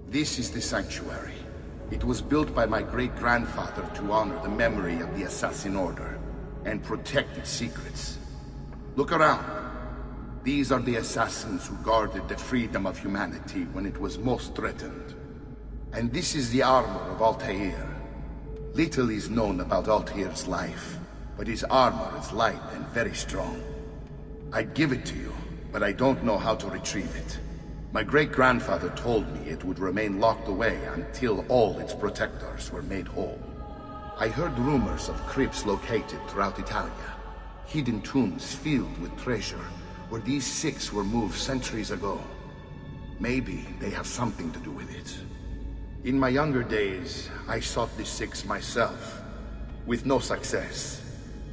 This is the sanctuary. It was built by my great-grandfather to honor the memory of the Assassin Order and protect its secrets. Look around. These are the assassins who guarded the freedom of humanity when it was most threatened. And this is the armor of Altair. Little is known about Altair's life, but his armor is light and very strong. I'd give it to you, but I don't know how to retrieve it. My great-grandfather told me it would remain locked away until all its protectors were made whole. I heard rumors of crypts located throughout Italia, hidden tombs filled with treasure, where these six were moved centuries ago. Maybe they have something to do with it. In my younger days, I sought the six myself, with no success.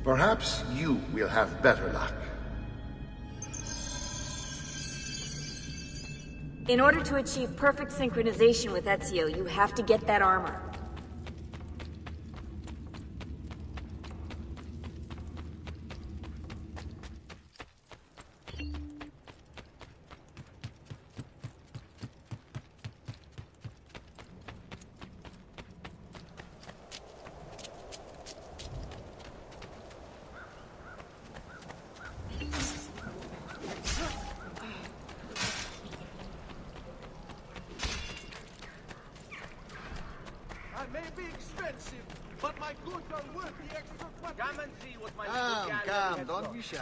Perhaps you will have better luck. In order to achieve perfect synchronization with Ezio, you have to get that armor. I may be expensive, but my goods are worth the extra money. Come and see what my Come, don't be shy.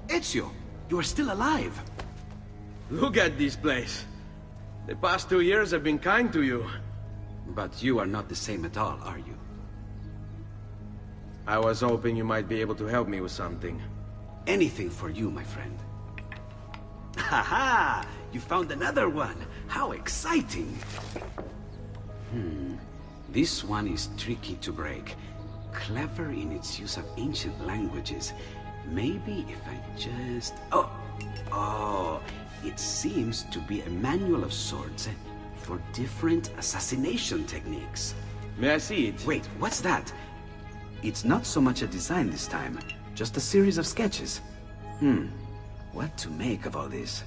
Ezio, you are still alive. Look at this place. The past 2 years have been kind to you. But you are not the same at all, are you? I was hoping you might be able to help me with something. Anything for you, my friend. Ha-ha! You found another one! How exciting! This one is tricky to break. Clever in its use of ancient languages. Maybe if I just... Oh, it seems to be a manual of sorts for different assassination techniques. May I see it? Wait, what's that? It's not so much a design this time, just a series of sketches. What to make of all this?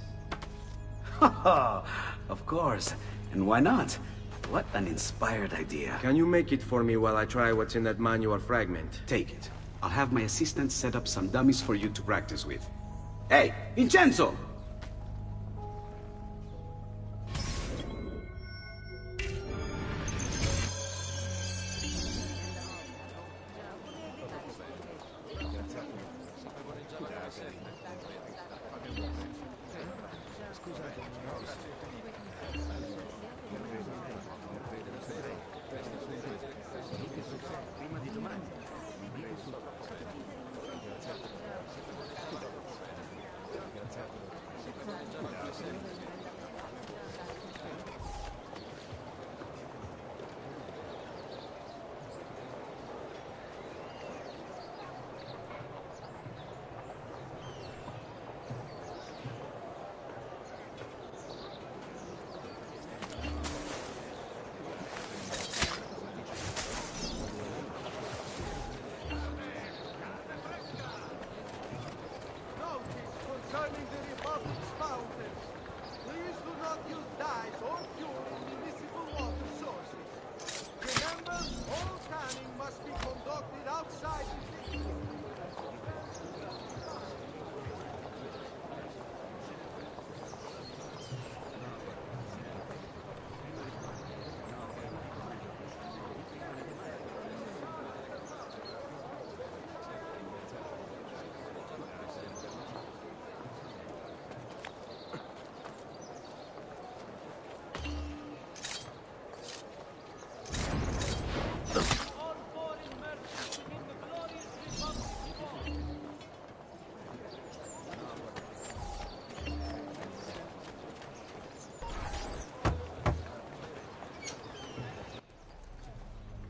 Of course, and why not? What an inspired idea. Can you make it for me while I try what's in that manual fragment? Take it. I'll have my assistant set up some dummies for you to practice with. Hey, Vincenzo! burning the Republic's fountains. Please do not use dyes or fuel in municipal water sources. Remember, all canning must be conducted outside the city.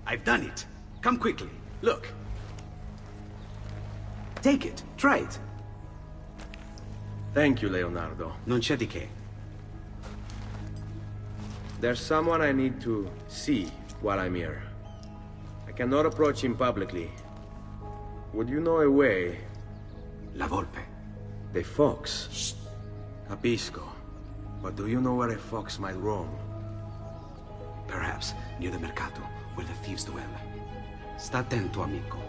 I've done it. Come quickly. Look. Take it. Try it. Thank you, Leonardo. Non c'è di che. There's someone I need to see while I'm here. I cannot approach him publicly. Would you know a way? La Volpe. The fox. Shh. Capisco. But do you know where a fox might roam? Perhaps near the mercato, where the thieves dwell. Sta attento, amico.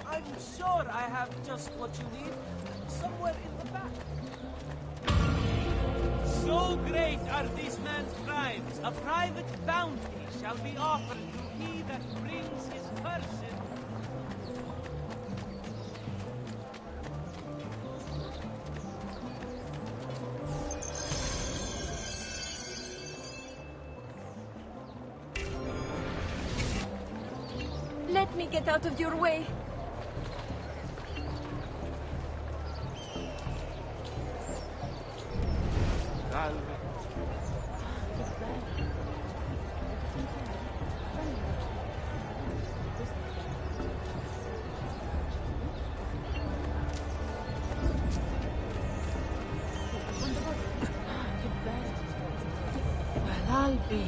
I'm sure I have just what you need, somewhere in the back. So great are these man's crimes, a private bounty shall be offered to he that brings his person. Let me get out of your way. Well, I'll be.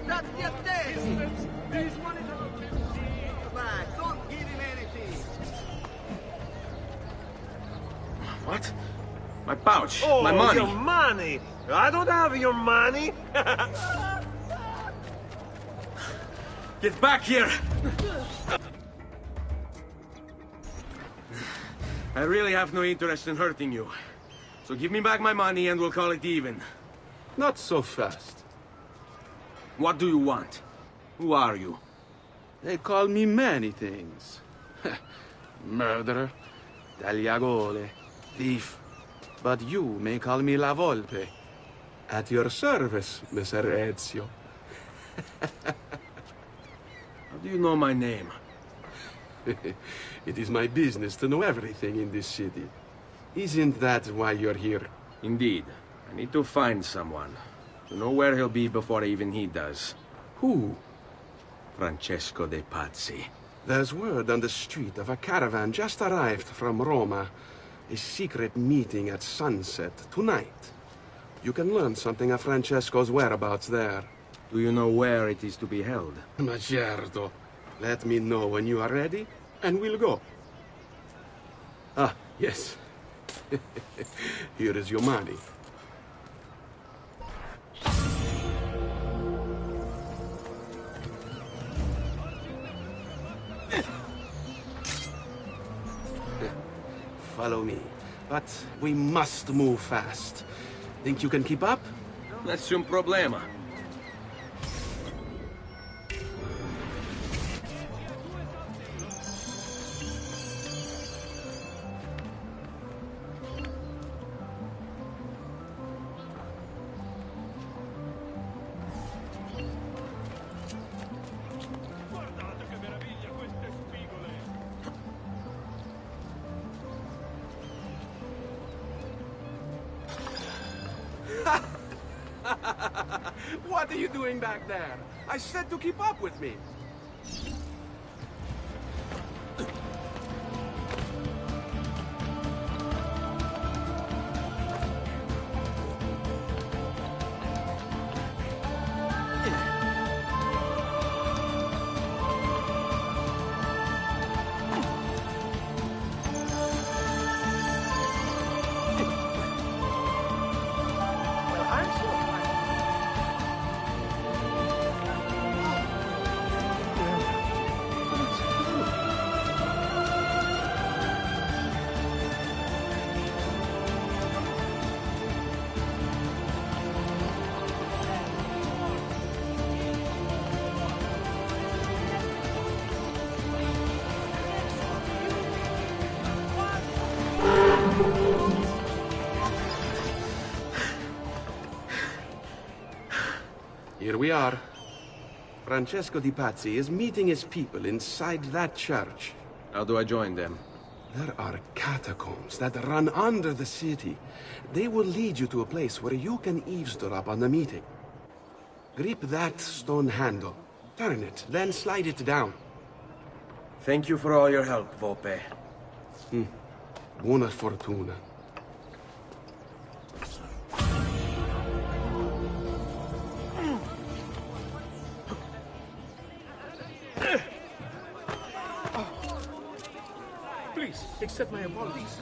Datti a te! Vai, don't give him anything! What? My pouch. Oh, my money. your money! I don't have your money! Get back here! I really have no interest in hurting you. So give me back my money and we'll call it even. Not so fast. What do you want? Who are you? They call me many things. Murderer, tagliagole, thief. But you may call me La Volpe. At your service, Messer Ezio. How do you know my name? It is my business to know everything in this city. Isn't that why you're here? Indeed. I need to find someone. To know where he'll be before even he does. Who? Francesco de Pazzi. There's word on the street of a caravan just arrived from Roma. A secret meeting at sunset tonight. You can learn something of Francesco's whereabouts there. Do you know where it is to be held? Ma certo. Let me know when you are ready, and we'll go. Ah, yes. Here is your money. Follow me. But we must move fast. Think you can keep up? Nessun problema. What are you doing back there? I said to keep up with me. Here we are. Francesco Di Pazzi is meeting his people inside that church. How do I join them? There are catacombs that run under the city. They will lead you to a place where you can eavesdrop on the meeting. Grip that stone handle. Turn it, then slide it down. Thank you for all your help, Volpe. Buona fortuna. Please, accept my apologies.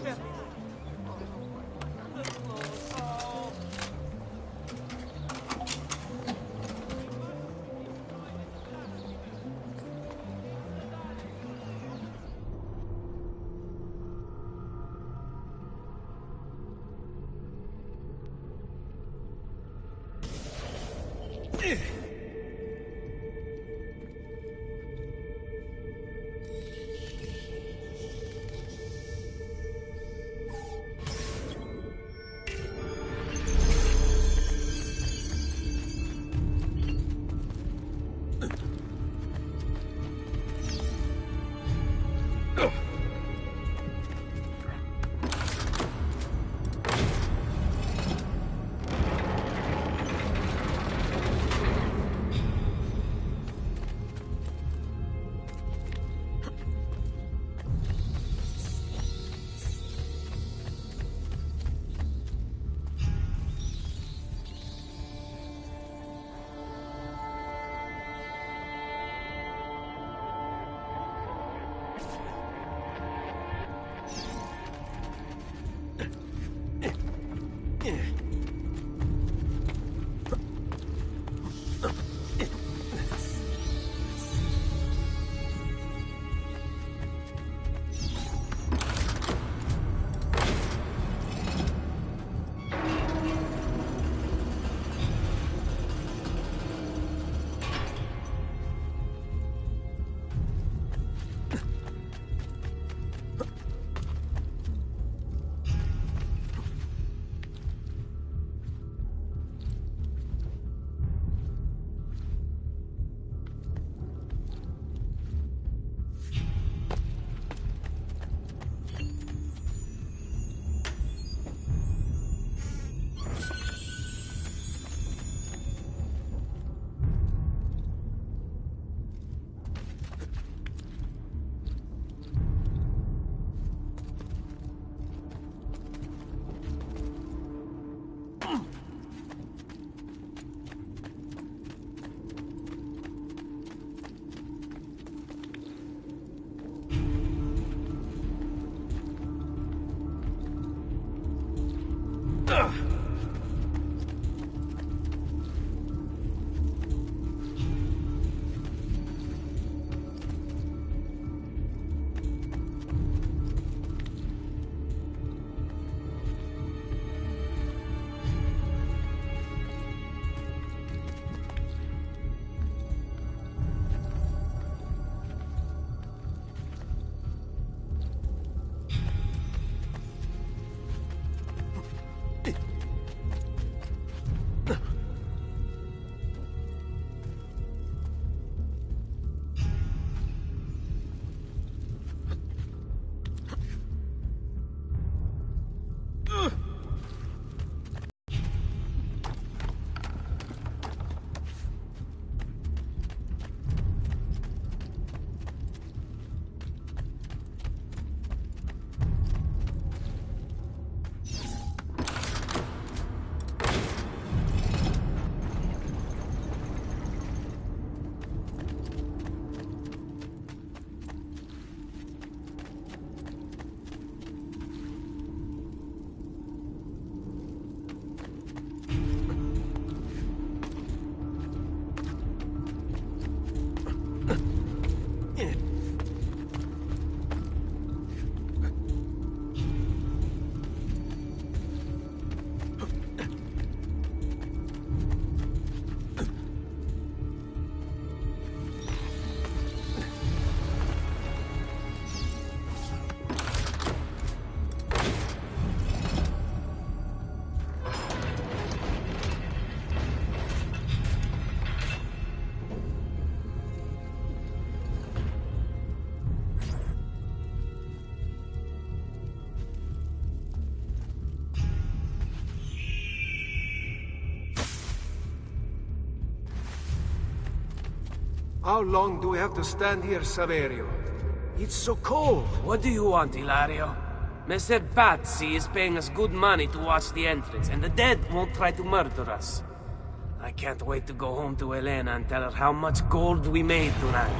How long do we have to stand here, Saverio? It's so cold. What do you want, Hilario? Messer Pazzi is paying us good money to watch the entrance, and the dead won't try to murder us. I can't wait to go home to Elena and tell her how much gold we made tonight.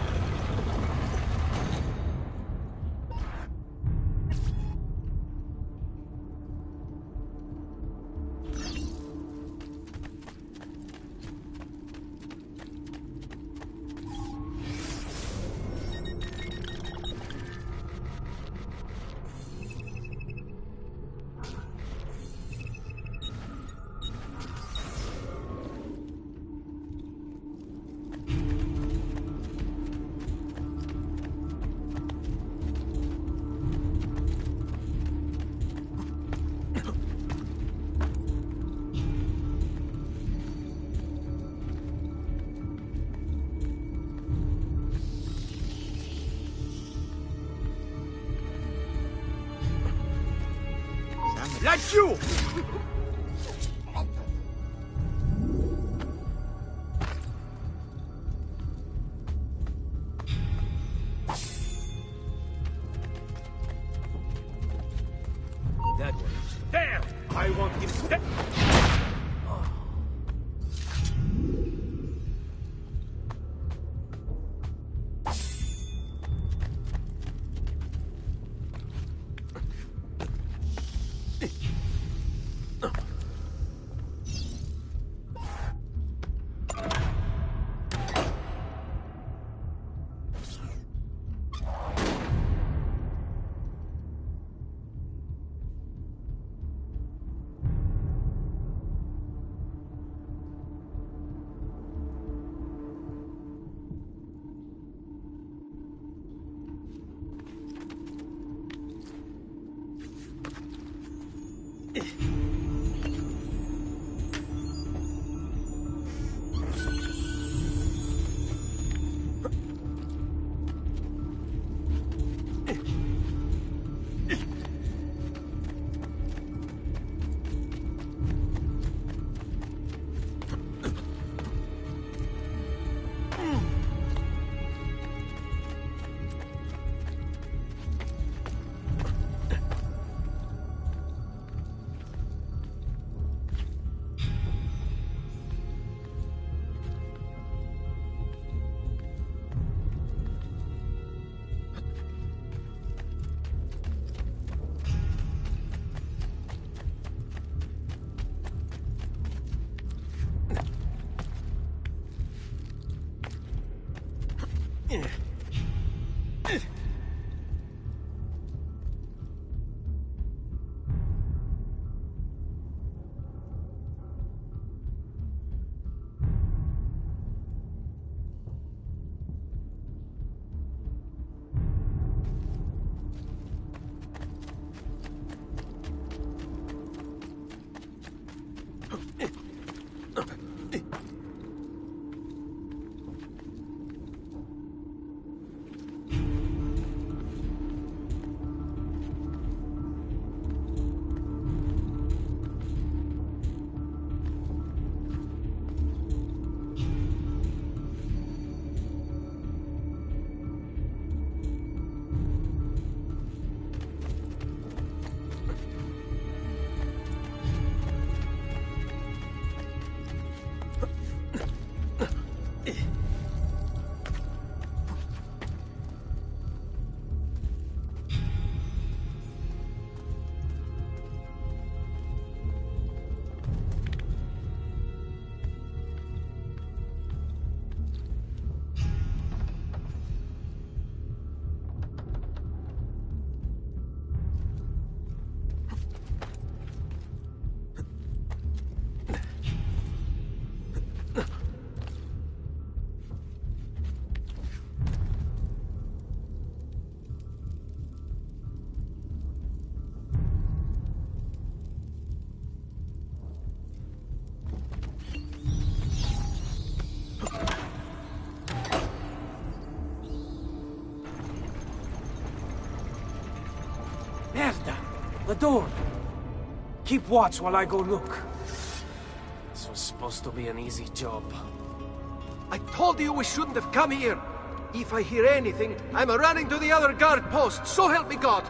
Like you! That one. There! I want him dead! The door! Keep watch while I go look. This was supposed to be an easy job. I told you we shouldn't have come here. If I hear anything, I'm running to the other guard post, so help me God!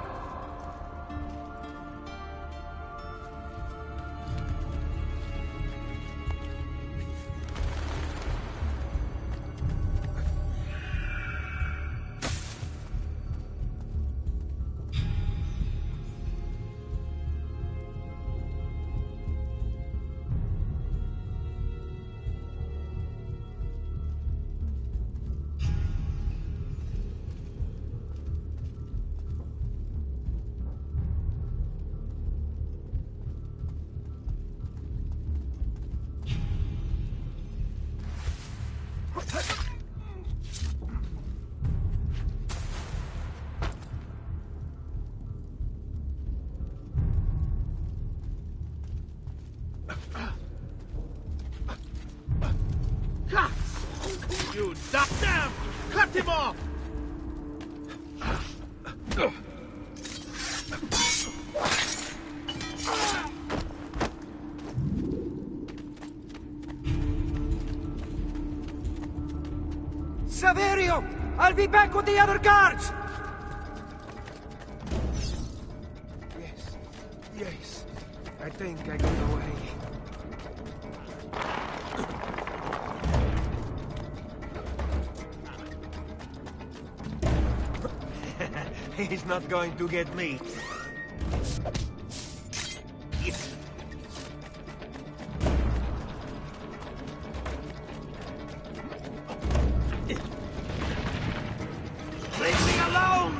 You damn! Cut him off! Saverio! I'll be back with the other guards! Yes. I think I got away. He's not going to get me. Leave me alone!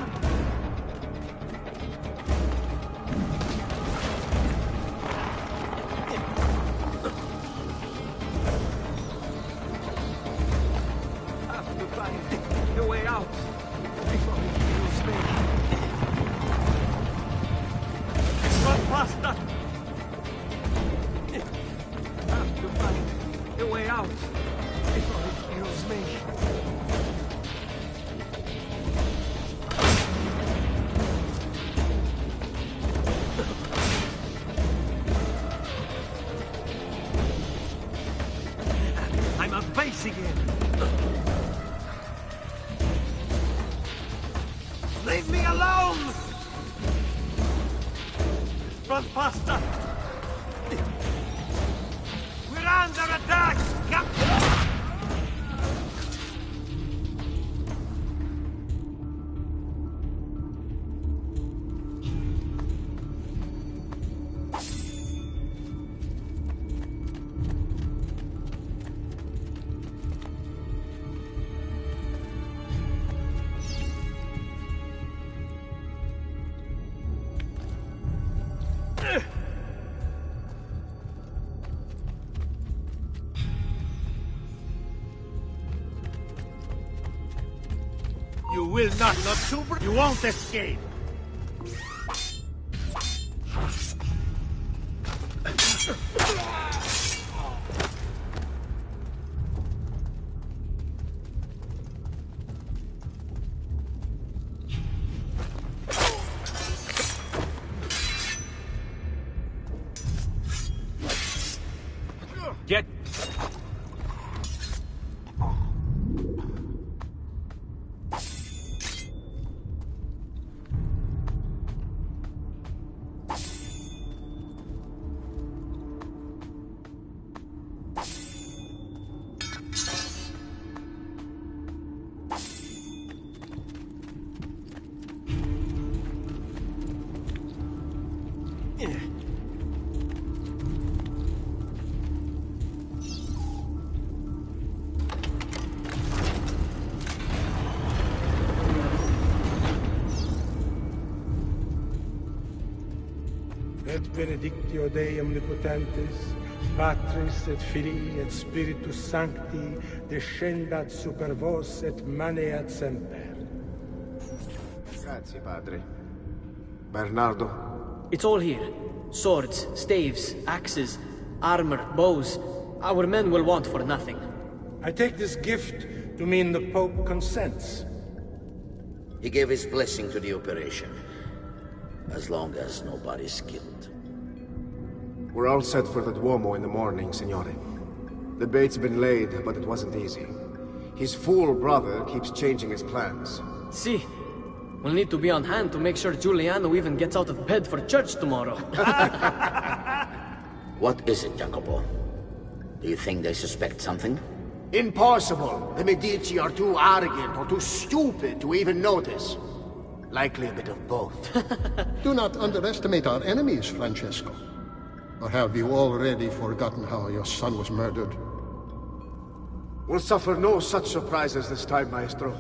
I have to find a way out before he kills me. Run faster! I have to find a way out before he kills me. I'm at base again. Leave me alone! Run faster! We're under attack! You will not super. You won't escape. Get. Et benedictio Dei omnipotentis, Patris et Filii et Spiritus Sancti, descendat super vos et maneat semper. Grazie, Padre. Bernardo? It's all here. Swords, staves, axes, armor, bows. Our men will want for nothing. I take this gift to mean the Pope consents. He gave his blessing to the operation. As long as nobody's killed. We're all set for the Duomo in the morning, Signore. The bait's been laid, but it wasn't easy. His fool brother keeps changing his plans. See, we'll need to be on hand to make sure Giuliano even gets out of bed for church tomorrow. What is it, Jacopo? Do you think they suspect something? Impossible! The Medici are too arrogant or too stupid to even notice. Likely a bit of both. Do not underestimate our enemies, Francesco. Or have you already forgotten how your son was murdered? We'll suffer no such surprises this time, Maestro.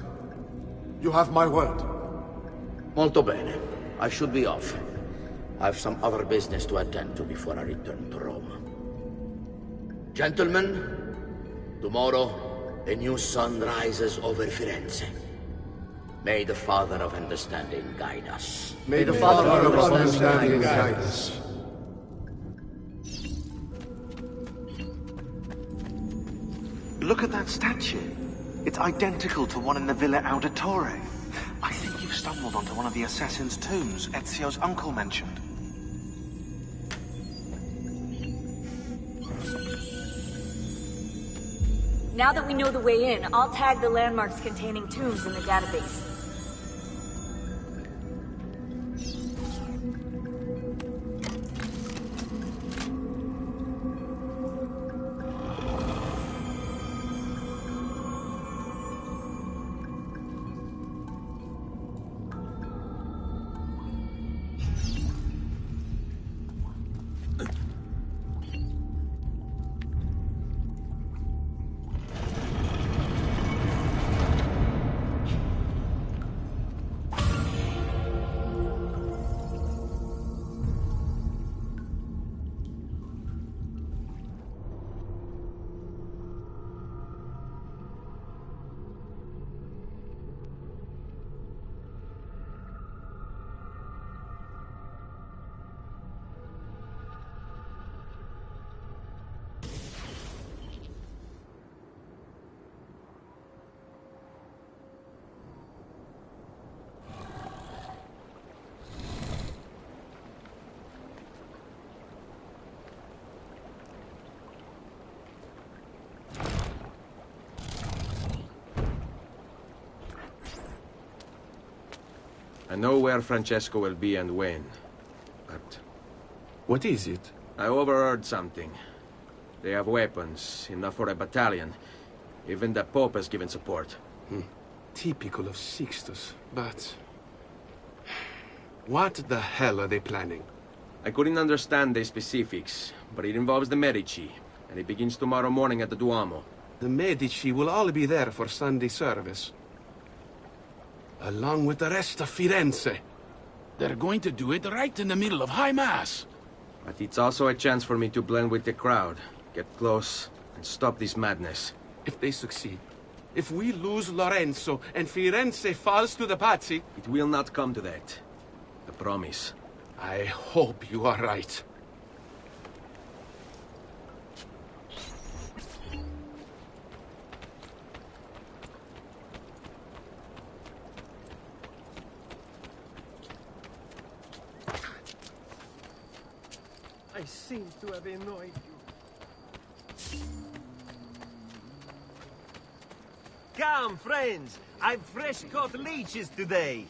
You have my word. Molto bene. I should be off. I've some other business to attend to before I return to Rome. Gentlemen, tomorrow a new sun rises over Firenze. May the Father of Understanding guide us. May the Father of Understanding guide us. Look at that statue. It's identical to one in the Villa Auditore. I think you've stumbled onto one of the assassin's tombs Ezio's uncle mentioned. Now that we know the way in, I'll tag the landmarks containing tombs in the database. I know where Francesco will be and when, but... What is it? I overheard something. They have weapons, enough for a battalion. Even the Pope has given support. Typical of Sixtus, but... What the hell are they planning? I couldn't understand the specifics, but it involves the Medici, and it begins tomorrow morning at the Duomo. The Medici will all be there for Sunday service. Along with the rest of Firenze. They're going to do it right in the middle of High Mass. But it's also a chance for me to blend with the crowd, get close, and stop this madness. If they succeed, if we lose Lorenzo and Firenze falls to the Pazzi... It will not come to that. I promise. I hope you are right. I seem to have annoyed you. Come, friends! I've fresh-caught leeches today!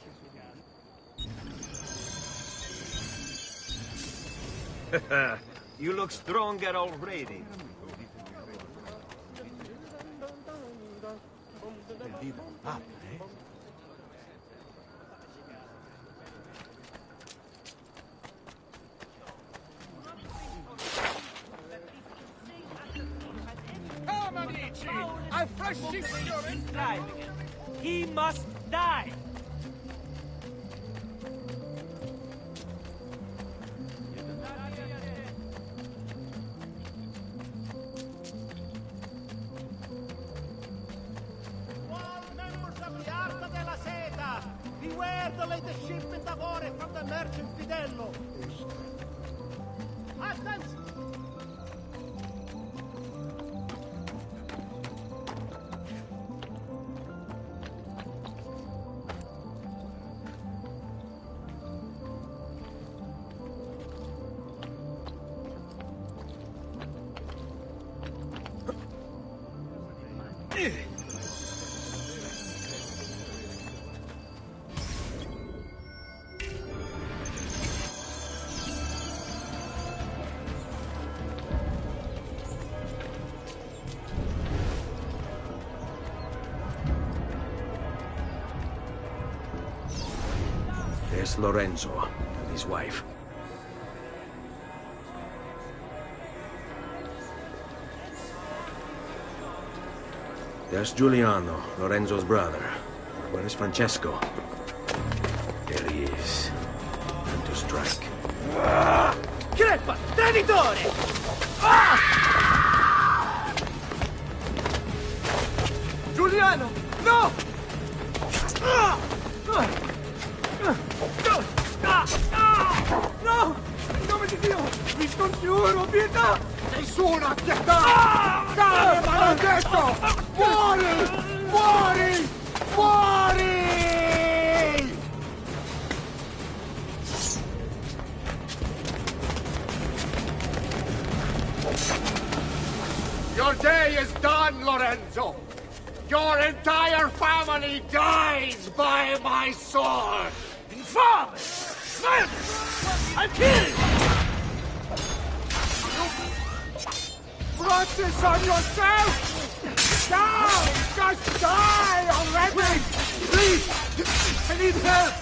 You look stronger already. Come, amici! I've fresh insurance driving it. He must die! Beware the latest shipment of ore from the merchant Fidello! Attention! There's Lorenzo and his wife. There's Giuliano, Lorenzo's brother. Where is Francesco? There he is. Time to strike. Crepa! Traditore! Giuliano! No! No! In nome di Dio! Vi scongiuro, pietà! Nessuna pietà! Cane maledetto! Fuori! Fuori! Fuori! Your day is done, Lorenzo! Your entire family dies by my sword! Infame! I'll kill you! Brought this on yourself! Die! Just die already! Wait! Please! I need help!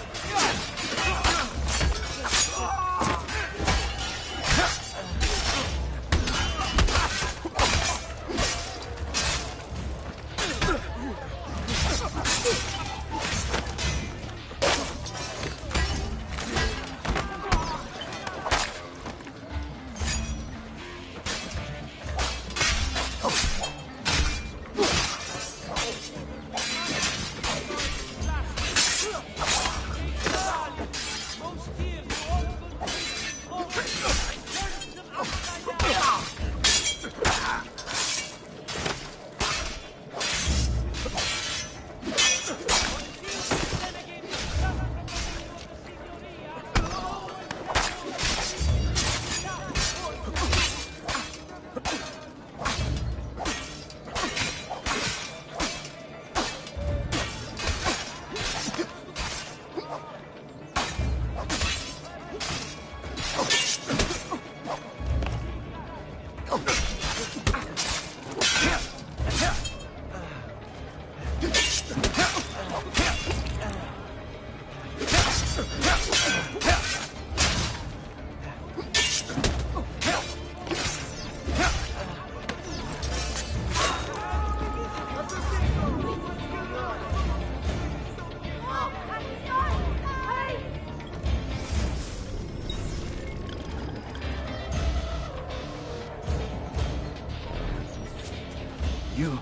You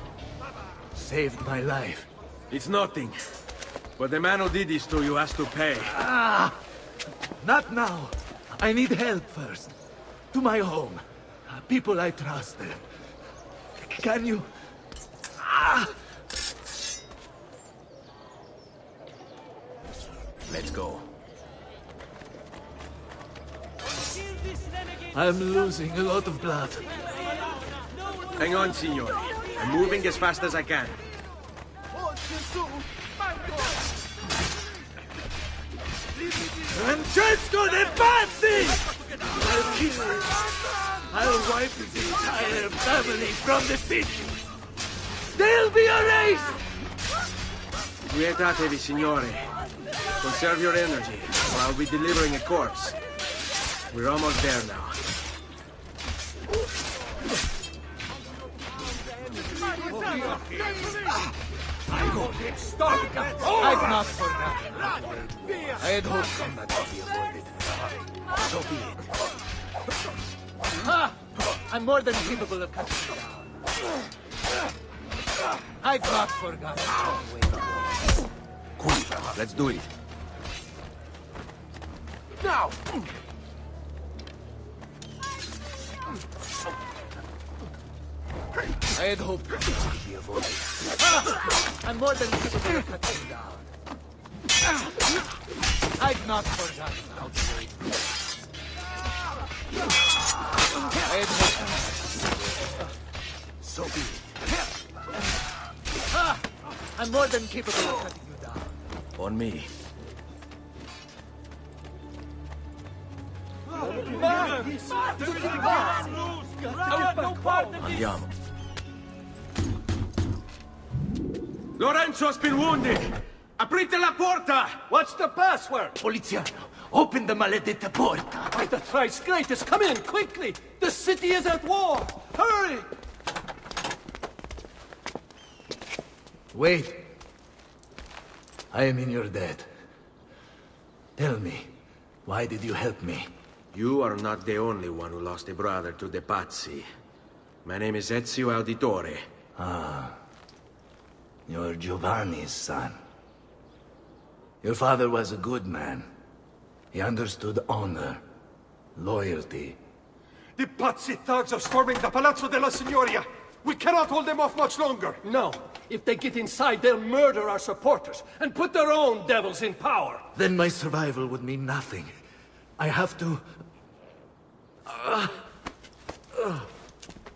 saved my life. It's nothing. But the man who did this to you has to pay. Ah! Not now. I need help first. To my home. People I trust there. Can you... Ah! Let's go. I'm losing a lot of blood. Hang on, signore. I'm moving as fast as I can. Francesco de Pazzi! I'll kill him. I'll wipe his entire family from the city. They'll be erased! Quietatevi, signore. Conserve your energy, or I'll be delivering a corpse. We're almost there now. Stop! I've not forgotten. I had hoped combat would be avoided. So be it. Ha! I'm more than capable of cutting you down. I've not forgotten. Cool. Let's do it. Now! I had hoped that this would be avoided. I'm more than capable of cutting you down. I've not forgotten how to wait. I had hoped. So be it. I'm more than capable of cutting you down. On me. Andiamo. Lorenzo's been wounded! Aprite la porta! What's the password? Poliziano, open the maledetta porta. By the thrice greatest, come in, quickly! The city is at war! Hurry! Wait. I am in your debt. Tell me, why did you help me? You are not the only one who lost a brother to the Pazzi. My name is Ezio Auditore. Ah. You're Giovanni's son. Your father was a good man. He understood honor, loyalty. The Pazzi thugs are storming the Palazzo della Signoria! We cannot hold them off much longer! No. If they get inside, they'll murder our supporters and put their own devils in power. Then my survival would mean nothing. I have to...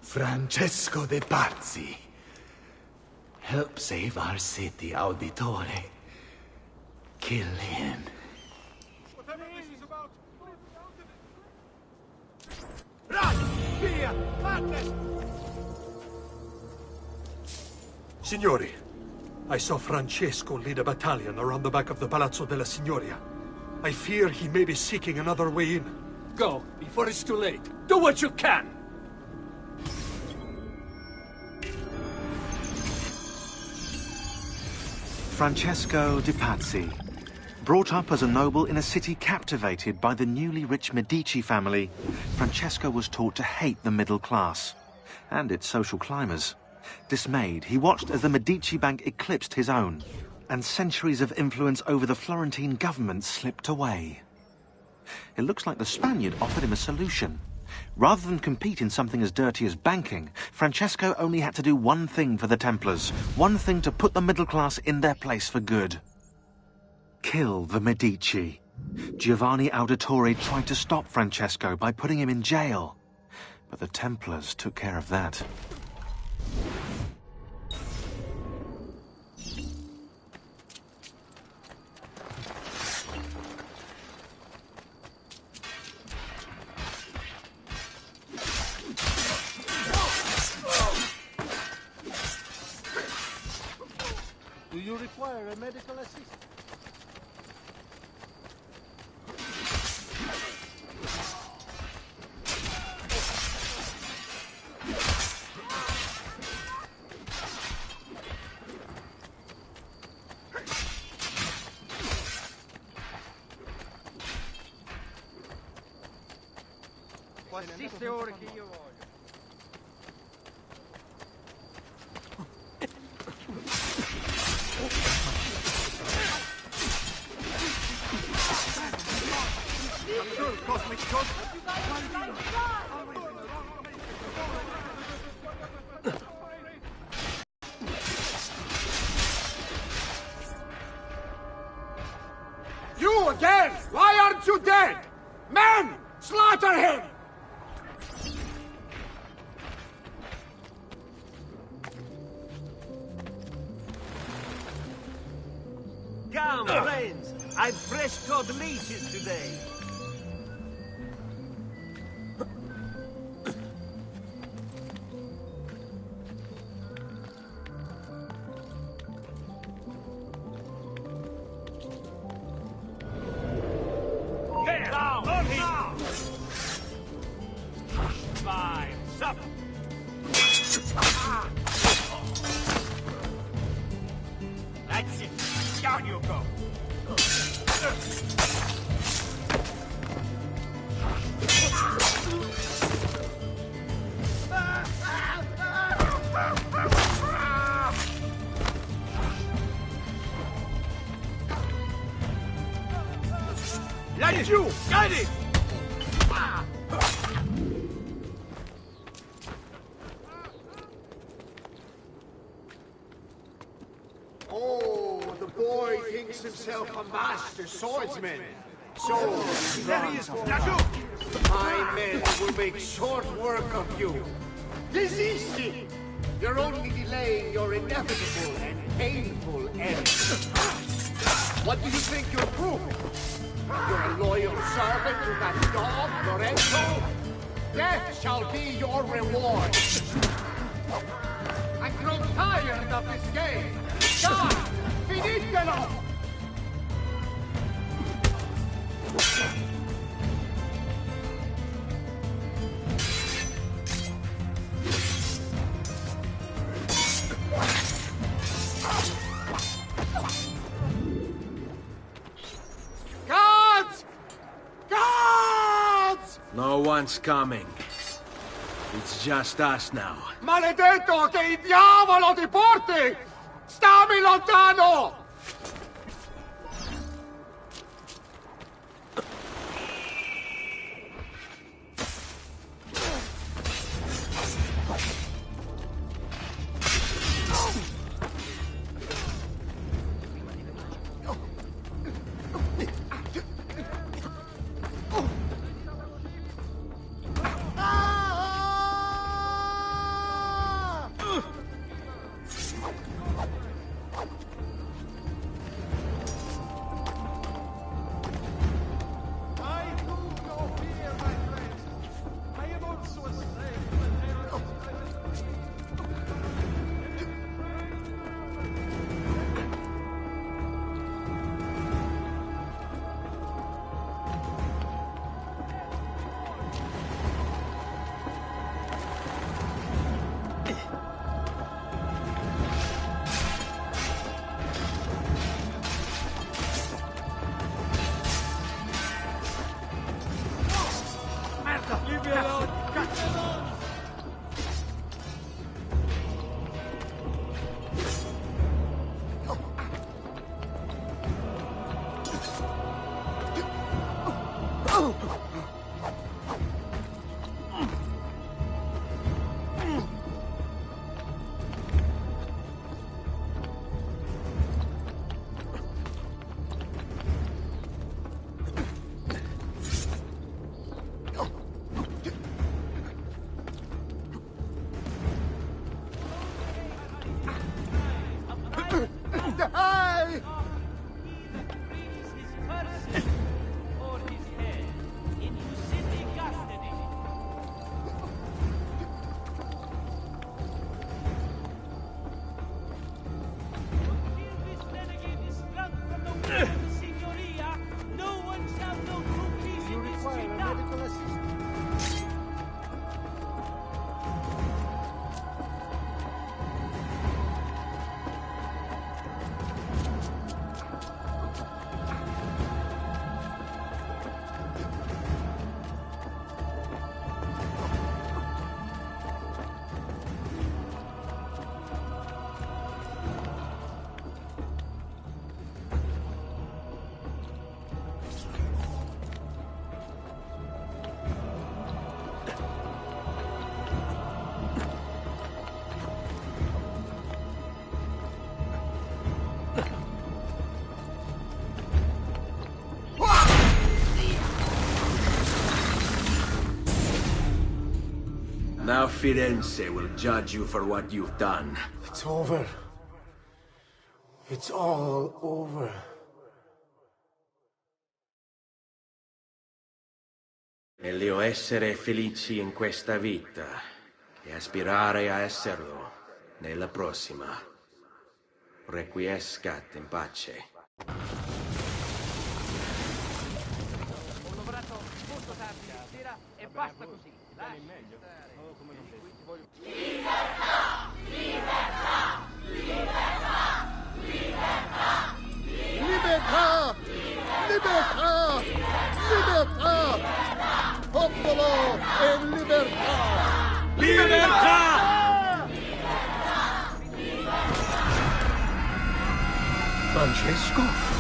Francesco de Pazzi. Help save our city, Auditore. Kill him. Whatever this is about... Run! Via! Madness! Signori, I saw Francesco lead a battalion around the back of the Palazzo della Signoria. I fear he may be seeking another way in. Go, before it's too late. Do what you can! Francesco de Pazzi. Brought up as a noble in a city captivated by the newly rich Medici family, Francesco was taught to hate the middle class and its social climbers. Dismayed, he watched as the Medici Bank eclipsed his own, and centuries of influence over the Florentine government slipped away. It looks like the Spaniard offered him a solution. Rather than compete in something as dirty as banking, Francesco only had to do one thing for the Templars, one thing to put the middle class in their place for good. Kill the Medici. Giovanni Auditore tried to stop Francesco by putting him in jail, but the Templars took care of that. Do you require a medical assistant? Qualsiasi ore che io voglio. Cosmic shot. You again! Why aren't you dead? Men! Slaughter him! Come, friends! I've fresh caught leeches today. There! Down! On him! Down! Fine! Sup! That's it! Down you go! Like you! Got it! Oh, the boy thinks himself a master swordsman. So, There he is! Lassù! my men will make short work of you. Desisti! You're only delaying your inevitable and painful end. What do you think you're proving? You're a loyal servant to that dog, Lorenzo? Death shall be your reward. I grow tired of this game. Die! Finitelo! Guards! Guards! No one's coming. It's just us now. Maledetto che il diavolo ti porti! Stammi lontano! Now Firenze will judge you for what you've done. It's over. It's all over. Meglio essere felici in questa vita che aspirare a esserlo nella prossima. Requiescat in pace. Ho lavorato molto tardi stasera e basta così. Dai, meglio. Libertà! Libertà! Libertà! Libertà! Libertà! Libertà! Libertà! Popolo e libertà! Libertà! Francesco?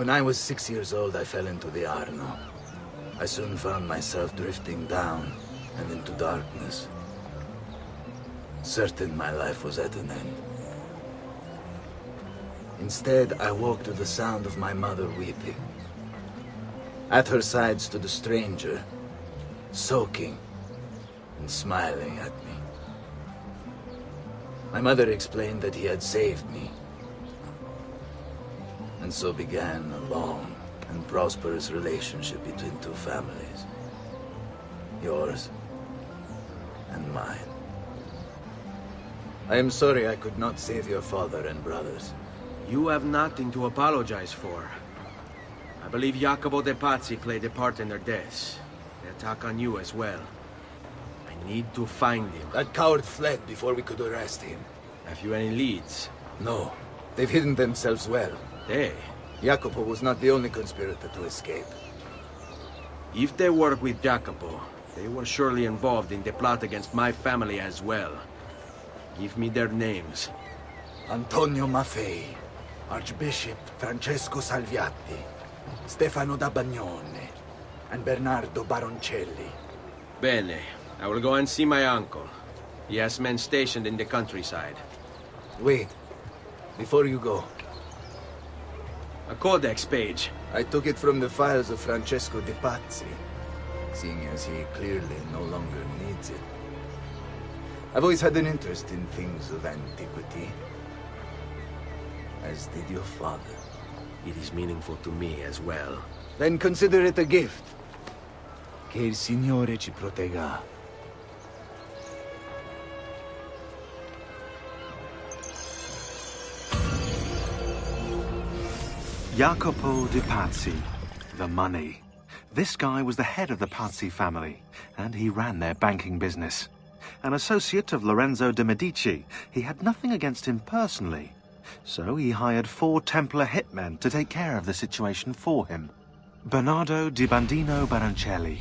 When I was 6 years old, I fell into the Arno. I soon found myself drifting down and into darkness. Certain my life was at an end. Instead, I woke to the sound of my mother weeping. At her side stood a stranger, soaking and smiling at me. My mother explained that he had saved me. And so began a long and prosperous relationship between two families. Yours and mine. I am sorry I could not save your father and brothers. You have nothing to apologize for. I believe Jacopo de Pazzi played a part in their deaths. The attack on you as well. I need to find him. That coward fled before we could arrest him. Have you any leads? No. They've hidden themselves well. They? Jacopo was not the only conspirator to escape. If they work with Jacopo, they were surely involved in the plot against my family as well. Give me their names. Antonio Maffei, Archbishop Francesco Salviati, Stefano da Bagnone, and Bernardo Baroncelli. Bene. I will go and see my uncle. He has men stationed in the countryside. Wait. Before you go. A codex page. I took it from the files of Francesco de Pazzi, seeing as he clearly no longer needs it. I've always had an interest in things of antiquity, as did your father. It is meaningful to me as well. Then consider it a gift. Che il Signore ci protegga. Jacopo de Pazzi, the money. This guy was the head of the Pazzi family, and he ran their banking business. An associate of Lorenzo de' Medici, he had nothing against him personally. So he hired 4 Templar hitmen to take care of the situation for him. Bernardo di Bandino Baroncelli.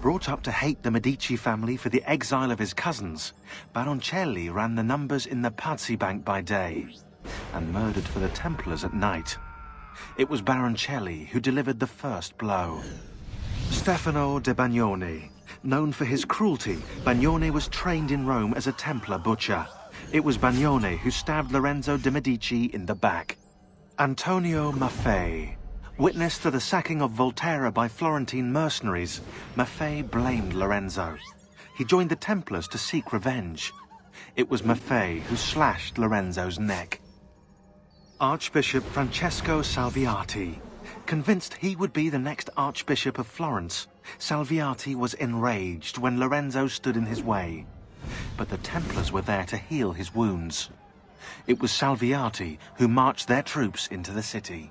Brought up to hate the Medici family for the exile of his cousins, Baroncelli ran the numbers in the Pazzi bank by day, and murdered for the Templars at night. It was Baroncelli who delivered the first blow. Stefano de Bagnone. Known for his cruelty, Bagnone was trained in Rome as a Templar butcher. It was Bagnone who stabbed Lorenzo de' Medici in the back. Antonio Maffei. Witness to the sacking of Volterra by Florentine mercenaries, Maffei blamed Lorenzo. He joined the Templars to seek revenge. It was Maffei who slashed Lorenzo's neck. Archbishop Francesco Salviati. Convinced he would be the next Archbishop of Florence, Salviati was enraged when Lorenzo stood in his way. But the Templars were there to heal his wounds. It was Salviati who marched their troops into the city.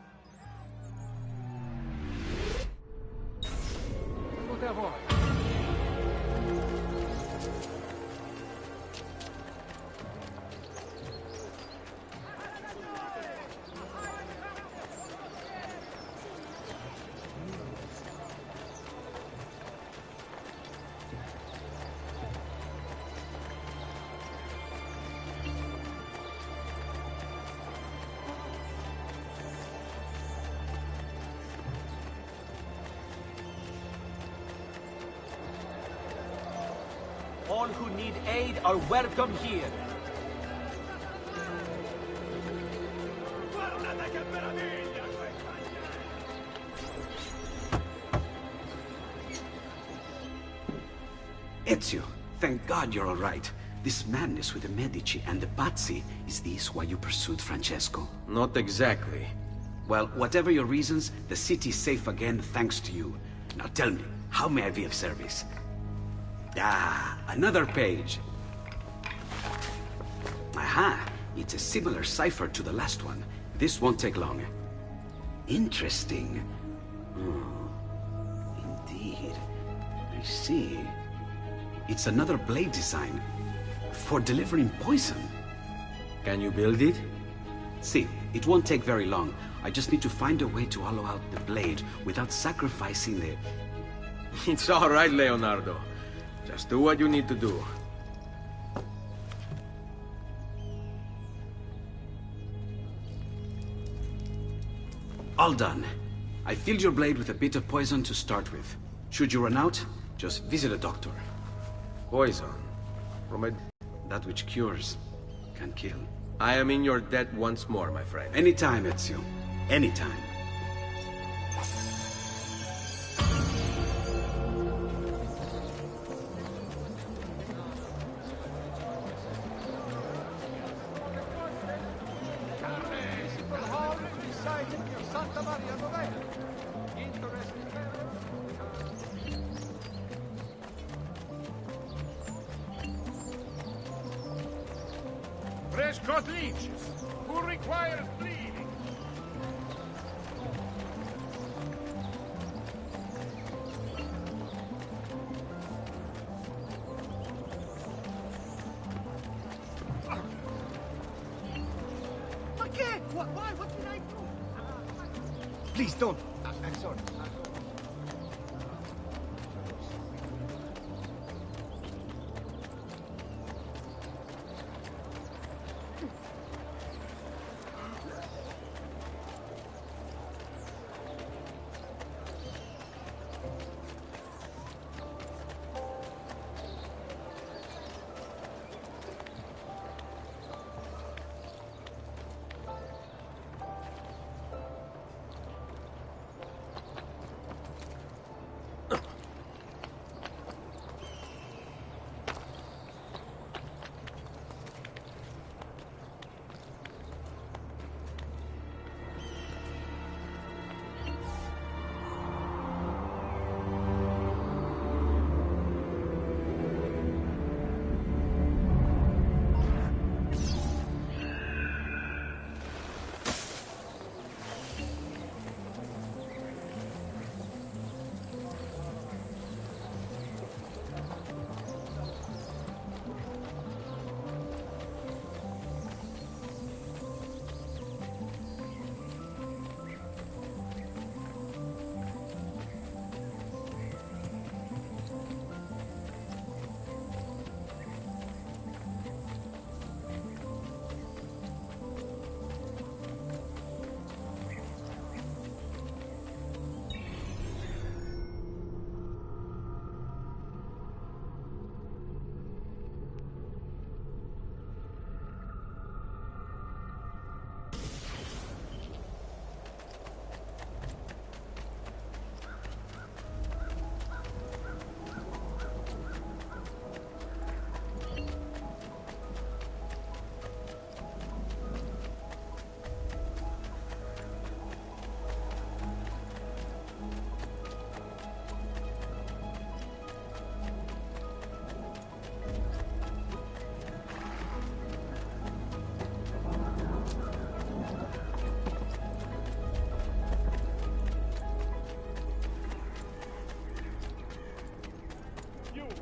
All who need aid are welcome here. Ezio, thank God you're all right. This madness with the Medici and the Pazzi, is this why you pursued Francesco? Not exactly. Well, whatever your reasons, the city's safe again thanks to you. Now tell me, how may I be of service? Ah, another page. Aha, it's a similar cipher to the last one. This won't take long. Interesting. Indeed. I see. It's another blade design. For delivering poison. Can you build it? See, it won't take very long. I just need to find a way to hollow out the blade without sacrificing the... It's all right, Leonardo. Just do what you need to do. All done. I filled your blade with a bit of poison to start with. Should you run out, just visit a doctor. Poison? From a... That which cures can kill. I am in your debt once more, my friend. Anytime, Ezio. Anytime. Fresh cut leeches. Who requires bleeding? Again? Why? What did I do? Please don't. I'm sorry.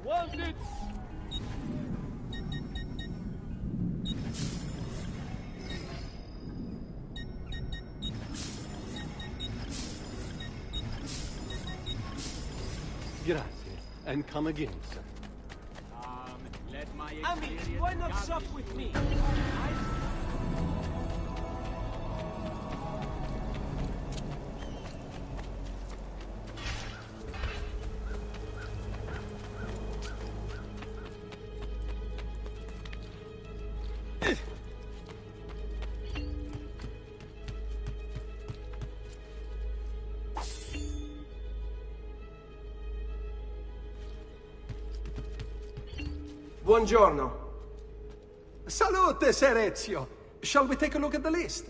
Want it? Grazie, and come again, sir. Let my Ami, why not sup with me? Buongiorno. Salute, Ser Ezio. Shall we take a look at the list?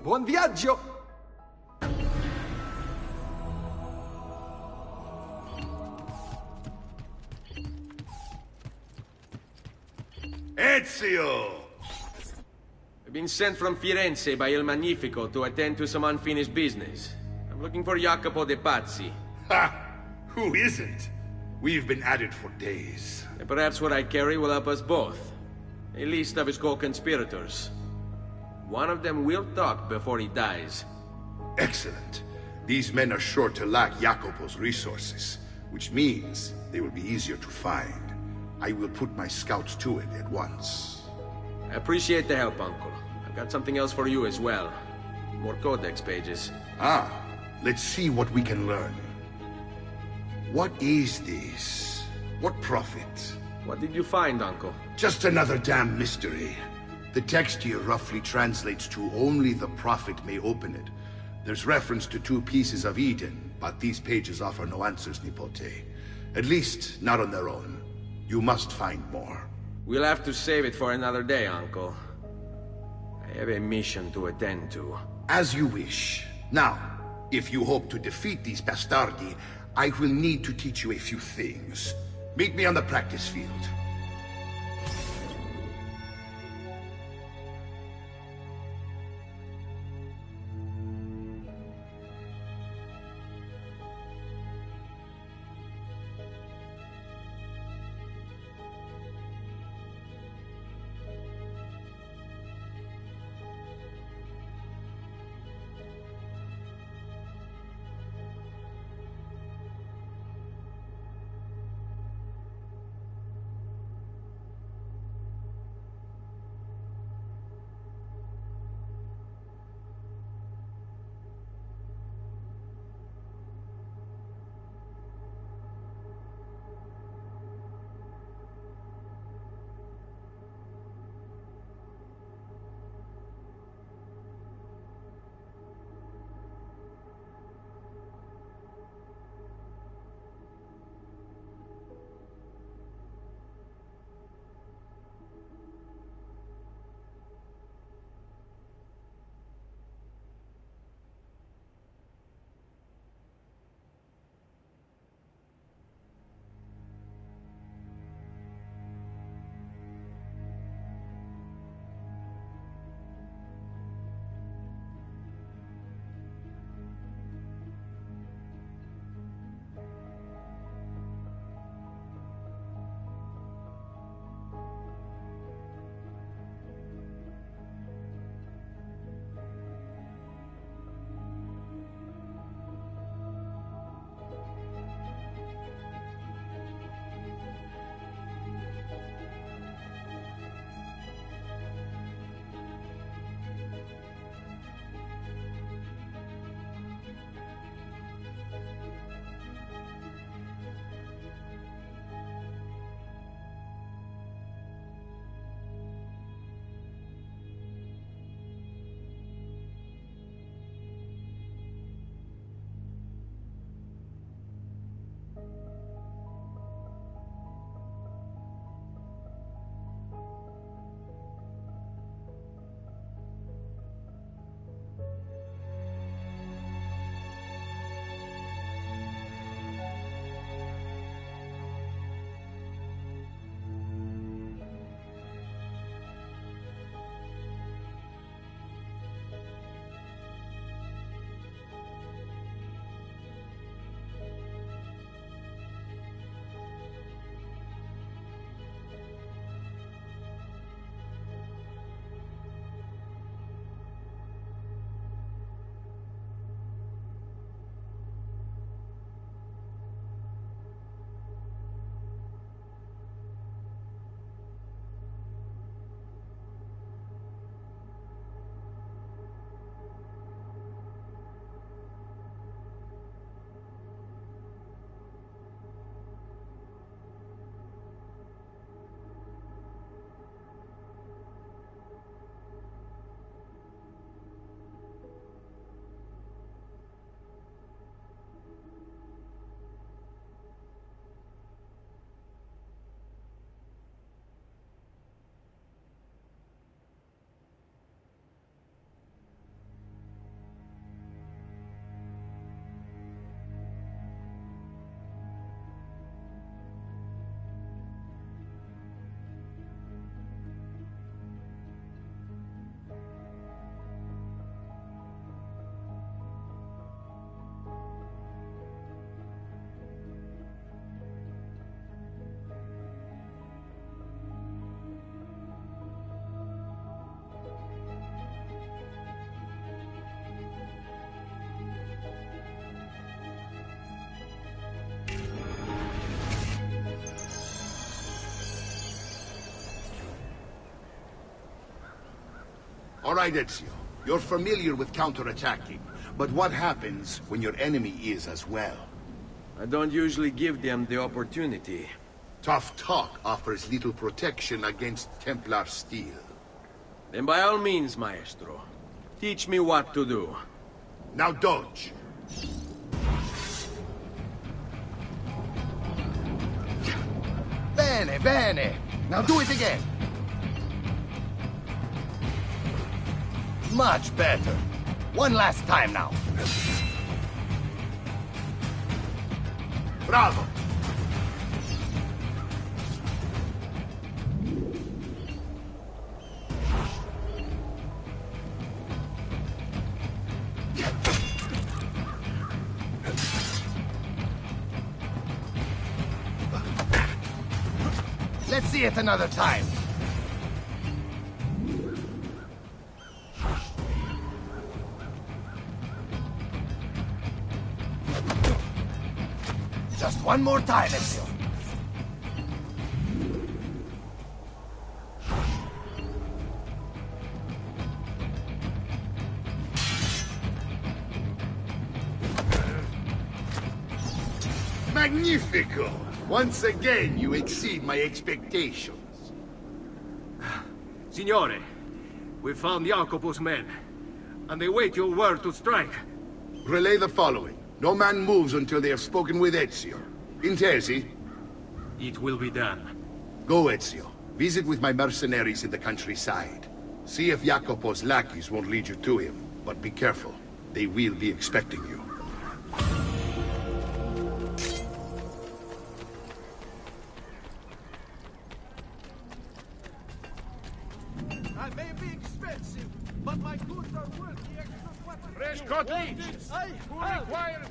Buon viaggio! Ezio! I've been sent from Firenze by Il Magnifico to attend to some unfinished business. I'm looking for Jacopo de Pazzi. Ha! Who isn't? We've been at it for days. And perhaps what I carry will help us both. A list of his co-conspirators. One of them will talk before he dies. Excellent. These men are sure to lack Jacopo's resources, which means they will be easier to find. I will put my scouts to it at once. I appreciate the help, Uncle. I've got something else for you as well. More codex pages. Ah, let's see what we can learn. What is this? What prophet? What did you find, Uncle? Just another damn mystery. The text here roughly translates to only the prophet may open it. There's reference to 2 pieces of Eden, but these pages offer no answers, Nipote. At least, not on their own. You must find more. We'll have to save it for another day, Uncle. I have a mission to attend to. As you wish. Now, if you hope to defeat these bastardi, I will need to teach you a few things. Meet me on the practice field. All right, Ezio. You're familiar with counterattacking, but what happens when your enemy is as well? I don't usually give them the opportunity. Tough talk offers little protection against Templar steel. Then by all means, Maestro. Teach me what to do. Now dodge. Bene, bene. Now do it again. Much better. One last time now. Bravo! Let's see it another time. Just one more time, Ezio. Magnifico! Once again, you exceed my expectations. Signore, we found Jacopo's men, and they wait your word to strike. Relay the following. No man moves until they have spoken with Ezio. Intesi? It will be done. Go, Ezio. Visit with my mercenaries in the countryside. See if Jacopo's lackeys won't lead you to him. But be careful. They will be expecting you. I may be expensive, but my goods are worth the extra 20. Fresh cut leeches. Who requires...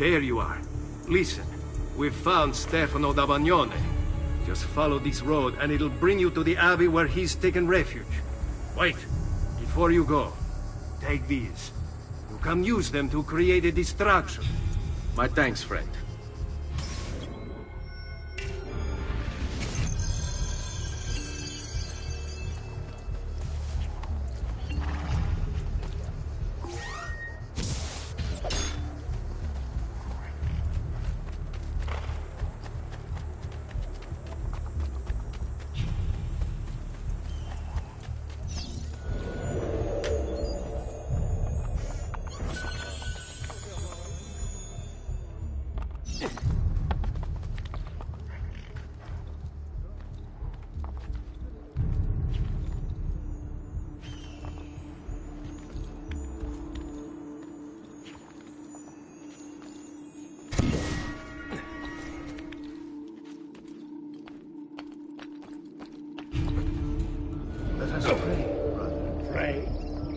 There you are. Listen, we've found Stefano da Bagnone. Just follow this road and it'll bring you to the abbey where he's taken refuge. Wait, before you go, take these. You can use them to create a distraction. My thanks, friend. Let us pray, brother. Pray?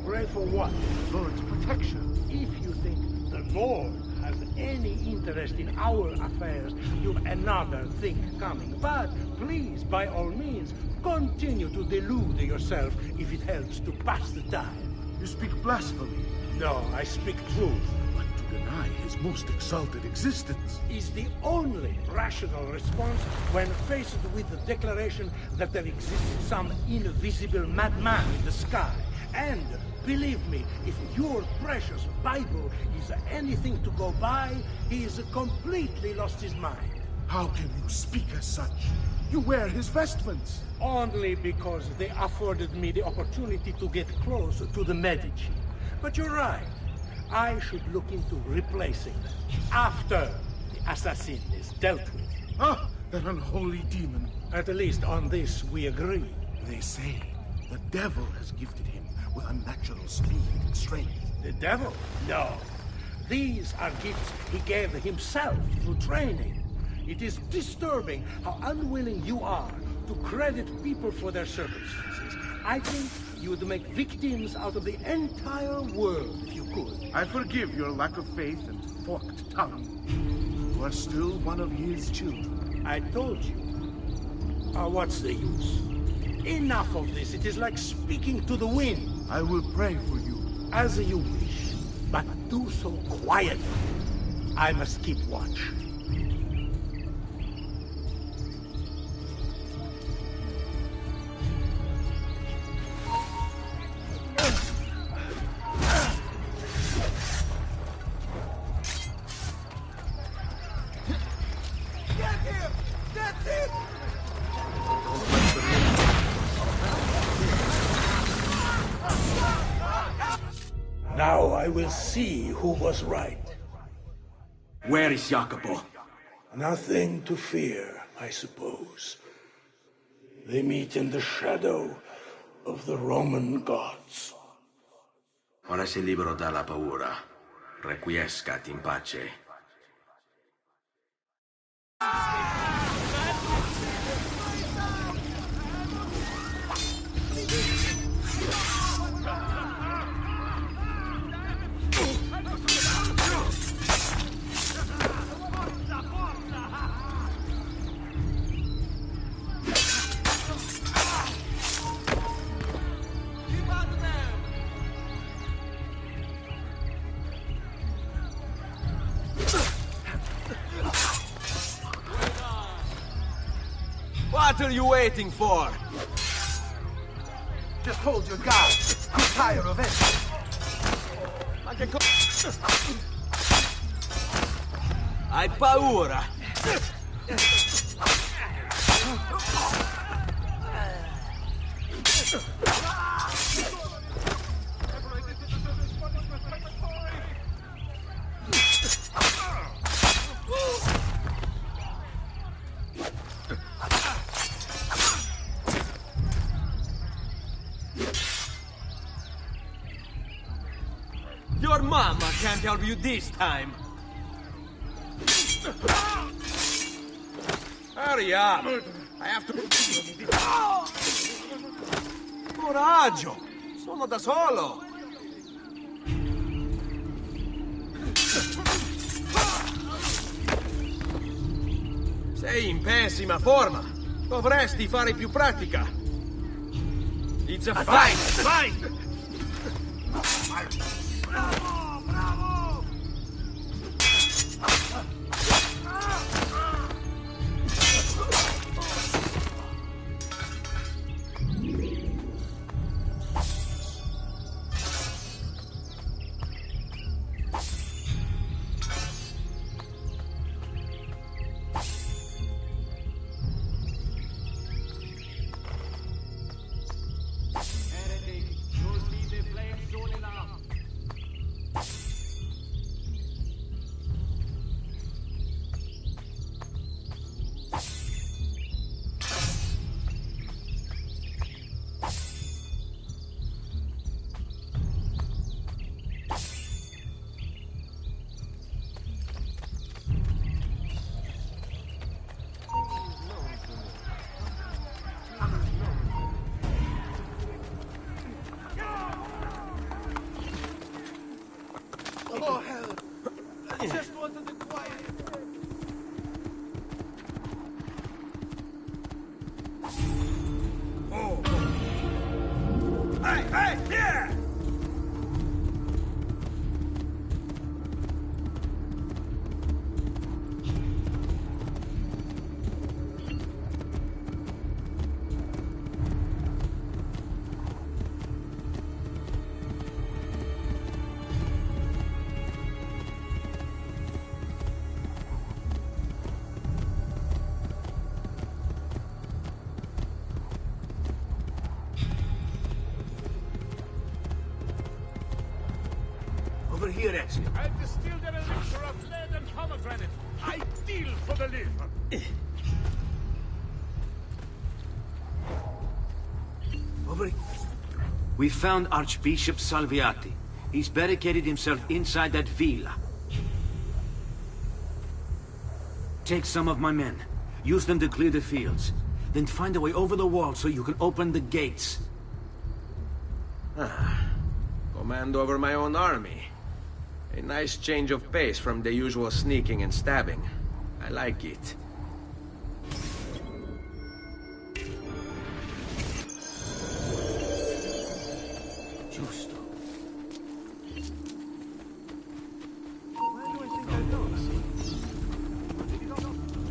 Pray for what? The Lord's protection. If you think the Lord has any interest in our affairs, you've another thing coming. But please, by all means, continue to delude yourself if it helps to pass the time. You speak blasphemy. No, I speak truth. But to deny his most exalted existence is the only rational response when faced with the declaration that there exists some invisible madman in the sky. And believe me, if your precious Bible is anything to go by, he's completely lost his mind. How can you speak as such? You wear his vestments. Only because they afforded me the opportunity to get close to the Medici. But you're right. I should look into replacing them after the assassin is dealt with. Ah, that unholy demon. At least on this we agree. They say the devil has gifted him with unnatural speed and strength. The devil? No. These are gifts he gave himself through training. It is disturbing how unwilling you are to credit people for their circumstances. I think you would make victims out of the entire world if you could. I forgive your lack of faith and forked tongue. You are still one of his children. I told you. What's the use? Enough of this. It is like speaking to the wind. I will pray for you. As you wish. But do so quietly. I must keep watch. Now I will see who was right. Where is Jacopo? Nothing to fear, I suppose. They meet in the shadow of the Roman gods. Ora sei libero dalla paura. Requiescat in pace. What are you waiting for? Just hold your guard. I'm tired of it. Hai paura? Your mama can't help you this time. Hurry up! I have to... Coraggio! Sono da solo! Sei in pessima forma! Dovresti fare più pratica! It's a fight! Fight! Bravo! Bravo! just wanted the quiet. Oh. Hey, hey, here! Over here, Ezio. I've distilled an elixir of lead and pomegranate. Ideal for the liver. Over here. We found Archbishop Salviati. He's barricaded himself inside that villa. Take some of my men. Use them to clear the fields. Then find a way over the wall so you can open the gates. Command over my own army. A nice change of pace from the usual sneaking and stabbing. I like it. Giusto.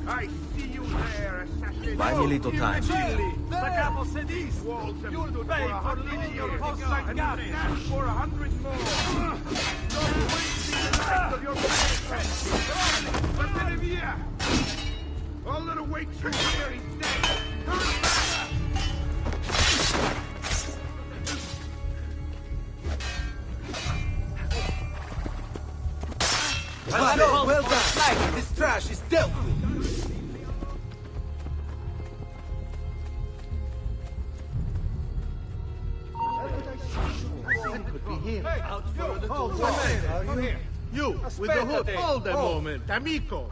I see you there, assassin. Buy me a little time. You'll pay for leaving your post like that. For 100 more. Don't waste the rest of your paycheck. Vattene via. All that'll wait you here instead. Turn back. Well done. This trash is dealt with. You, with the hood, hold a moment, amico.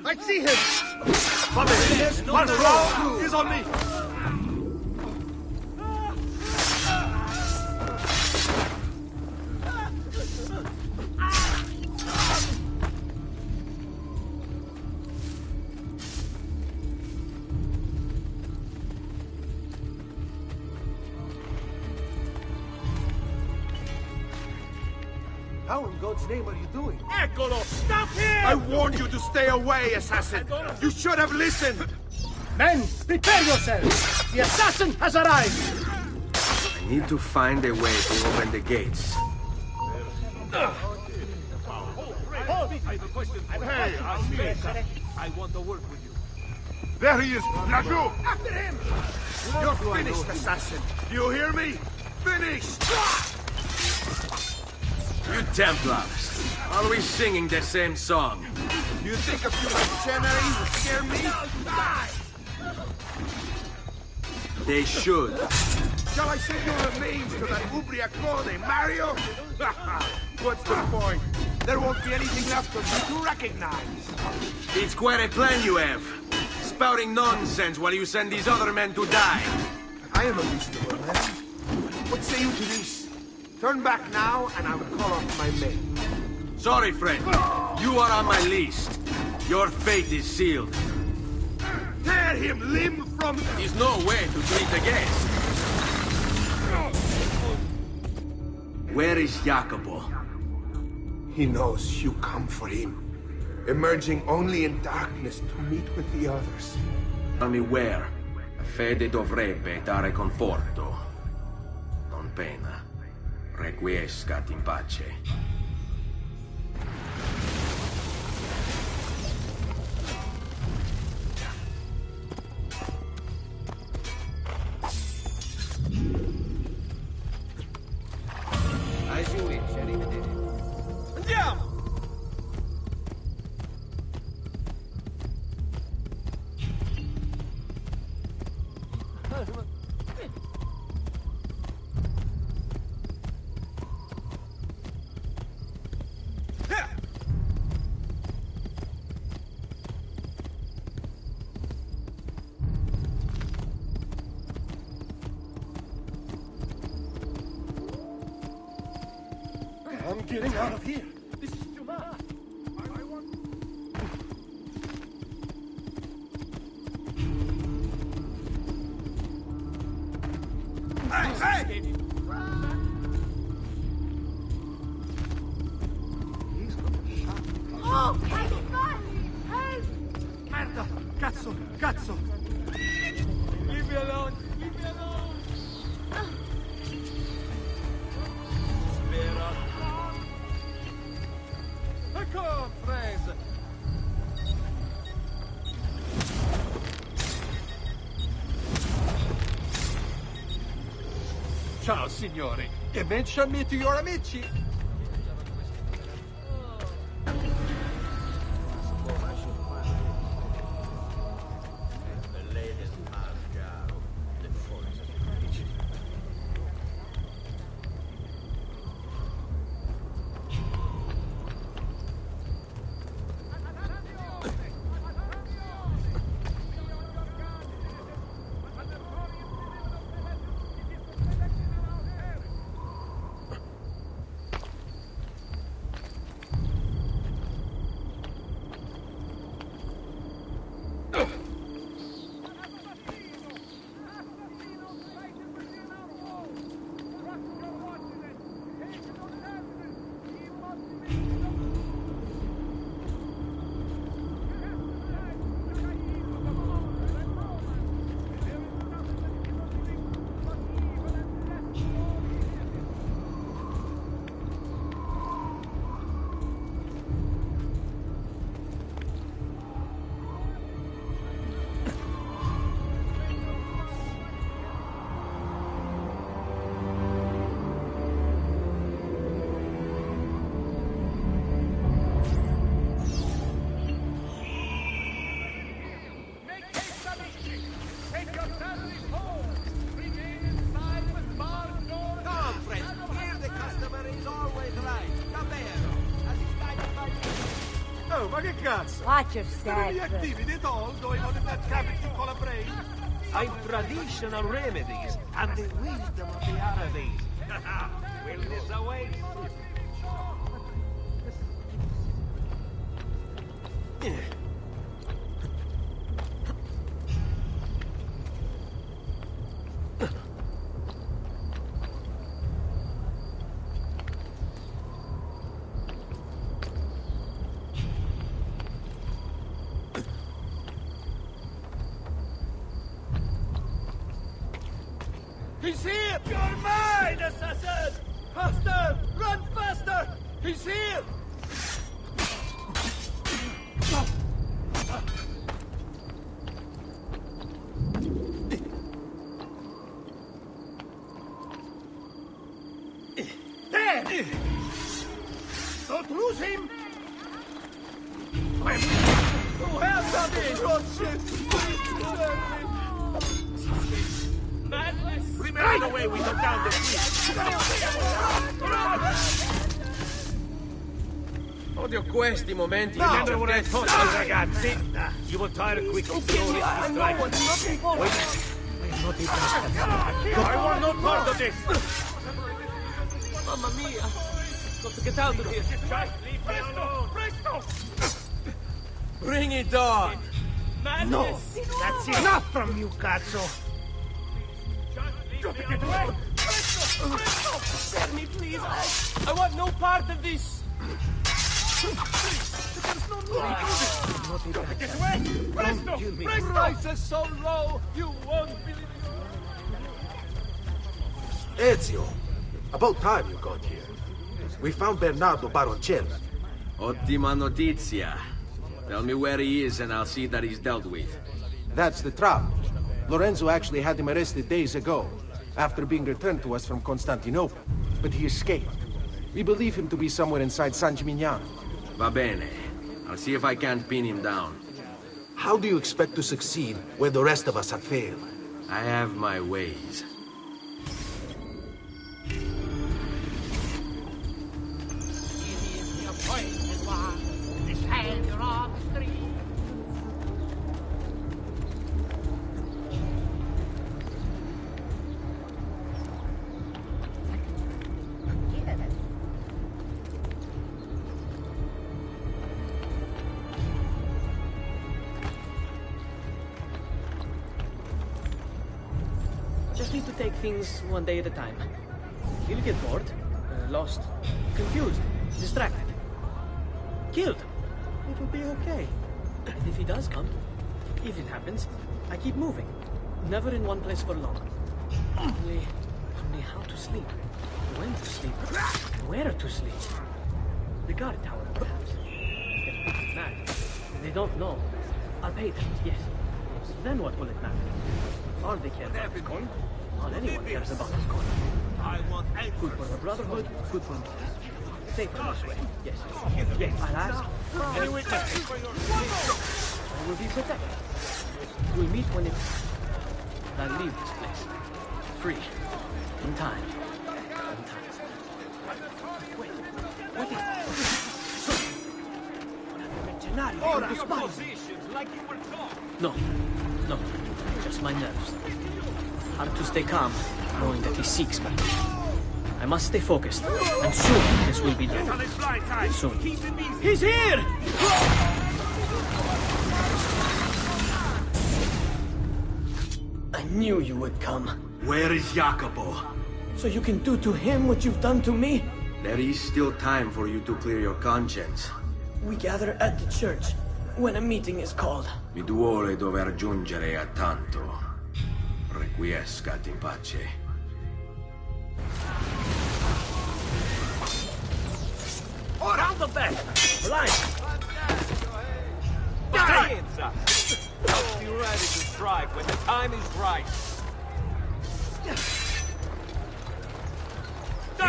I see him! One row is on me! How in God's name are you doing? Eccolo! Stop him! I warned you to stay away, assassin! You should have listened! Men, prepare yourselves! The assassin has arrived! I need to find a way to open the gates. Hey, Amica. I want to work with you. There he is! Lagou! After him! You're finished, assassin! Do you hear me? Finished! You Templars, always singing the same song. You think a few mercenary would scare me? They should. Shall I send your remains to that ubriacone, Mario? What's the point? There won't be anything left of you to recognize. It's quite a plan you have. Spouting nonsense while you send these other men to die. I am a reasonable man. What say you to this? Turn back now, and I will call off my men. Sorry, friend. You are on my list. Your fate is sealed. Tear him limb from... There's no way to treat the guest. Where is Jacopo? He knows you come for him, emerging only in darkness to meet with the others. Tell me where. La fede dovrebbe dare conforto, non pena. Requiescat in pace. Andiamo! I'm getting out of here. This is too much. I want... Hey! He's got a shot. Oh, help! Merda! Cazzo! Cazzo! Leave me alone! Leave me alone! Spera! Ecco, presa! Ciao, signori. E mention me to your amici. Oh, ma che cazzo? Watch your Sono gli step. attivi di Toll going on in that cabin to collaborate? I've traditional remedies and the wisdom of the Arabies. Will this away? He's here! You're mine, assassin! Faster! Run faster! He's here! There! Don't lose him! Who has Madness! Right away, we go down the Odio questi momenti. Remember what I taught you, ragazzi? You will tire quick. Don't strike. Wait. I want no part of this. Mamma mia! Got to get out of here. Just leave me alone. Bring it on! Madness! No, that's enough from you, cazzo. Got to get away! Spare me, please! I want no part of this! There's no need! Got to get away! Presto! Presto! Price is so low, you won't believe it! Ezio! About time you got here. We found Bernardo Baroncelli. Ottima notizia. Tell me where he is and I'll see that he's dealt with. That's the trouble. Lorenzo actually had him arrested days ago, after being returned to us from Constantinople. But he escaped. We believe him to be somewhere inside San Gimignano. Va bene. I'll see if I can't pin him down. How do you expect to succeed where the rest of us have failed? I have my ways. Just need to take things one day at a time. He'll get bored, lost, confused, distracted, killed. It'll be okay. And if he does come, if it happens, I keep moving. Never in one place for long. Only how to sleep, when to sleep, where to sleep. The guard tower, perhaps. If people mad, they don't know. I'll pay them, yes. Then what will it matter? All they care about is coin. All anyone cares about is coin. Good for the Brotherhood, good for me. Safer this way, yes. Yes, I'll ask. Any witnesses? I will be protected. We'll meet when it's time. I'll leave this place. Free. In time. In time. Wait, what is... Ora your positions like you were taught. No. Just my nerves. Hard to stay calm, knowing that he seeks me. I must stay focused, and soon this will be done. Soon. He's here! I knew you would come. Where is Jacopo? So you can do to him what you've done to me? There is still time for you to clear your conscience. We gather at the church when a meeting is called. Mi duole dover giungere a tanto. Requiescat in pace. Round the back! Blind! Stay inside! Be ready to strike when the time is right.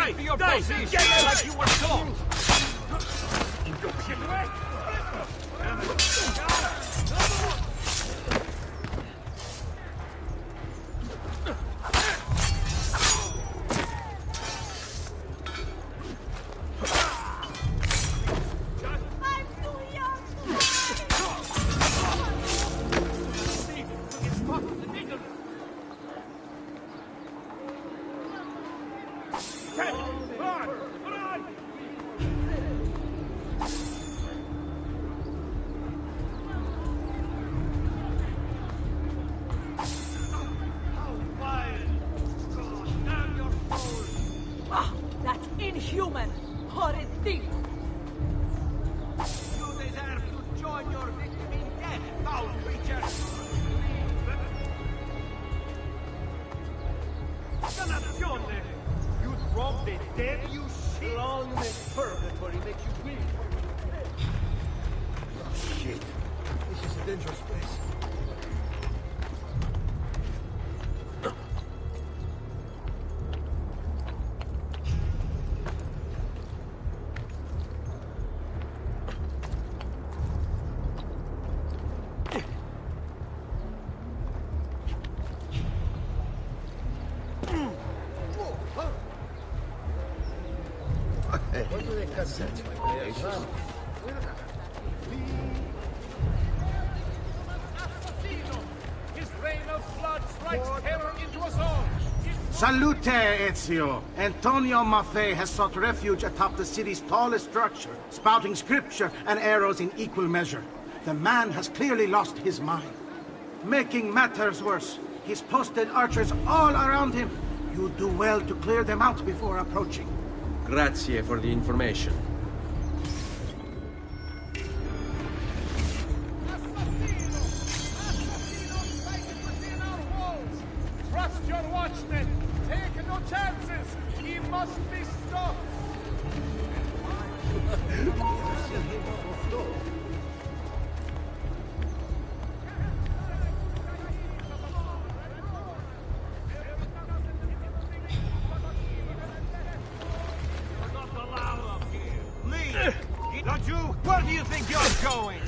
Keep your position like you were taught! That's inhuman! Horrid thief! You deserve to join your victim in death, foul creature! Dannazione! You'd rob the dead, you shit! Long this purgatory makes you bleed. Oh, shit. This is a dangerous place. His reign of blood strikes terror into us all! Salute, Ezio! Antonio Maffei has sought refuge atop the city's tallest structure, spouting scripture and arrows in equal measure. The man has clearly lost his mind. Making matters worse, he's posted archers all around him. You do well to clear them out before approaching. Grazie for the information. Trust your watchmen! Take no chances! He must be stopped! Not the last Where do you think you're going?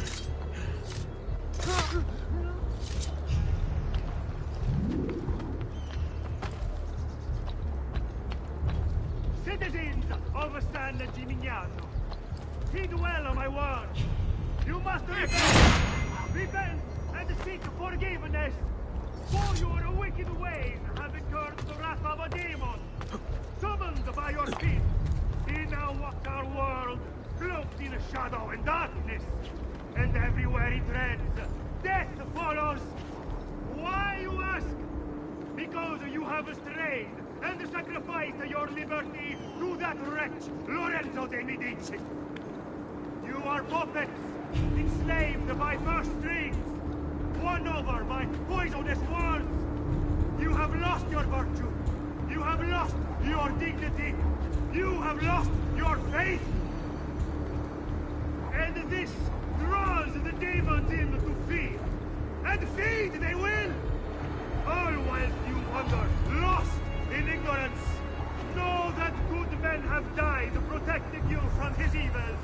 Citizens of San Gimignano, heed well my words. You must repent and seek forgiveness, for your wicked ways have incurred the wrath of a demon, summoned by your feet. He now walks our world, cloaked in shadow and darkness, and everywhere he treads, death follows. Why, you ask? Because you have strayed and sacrificed your liberty to that wretch, Lorenzo de' Medici. You are puppets, enslaved by purse strings, won over by poisonous words. You have lost your virtue. You have lost your dignity. You have lost your faith. And this draws the demons in to feed. And feed they will! All whilst you wander, lost in ignorance. Know that good men have died protecting you from his evils.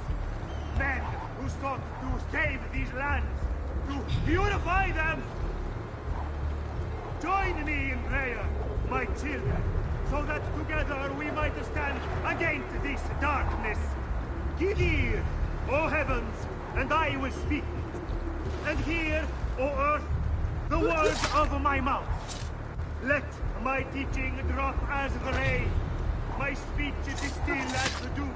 Men who sought to save these lands, to purify them. Join me in prayer, my children, so that together we might stand against this darkness. Give ear, O heavens, and I will speak. And hear, O earth, the words of my mouth. Let my teaching drop as the rain, my speech distill as the dew,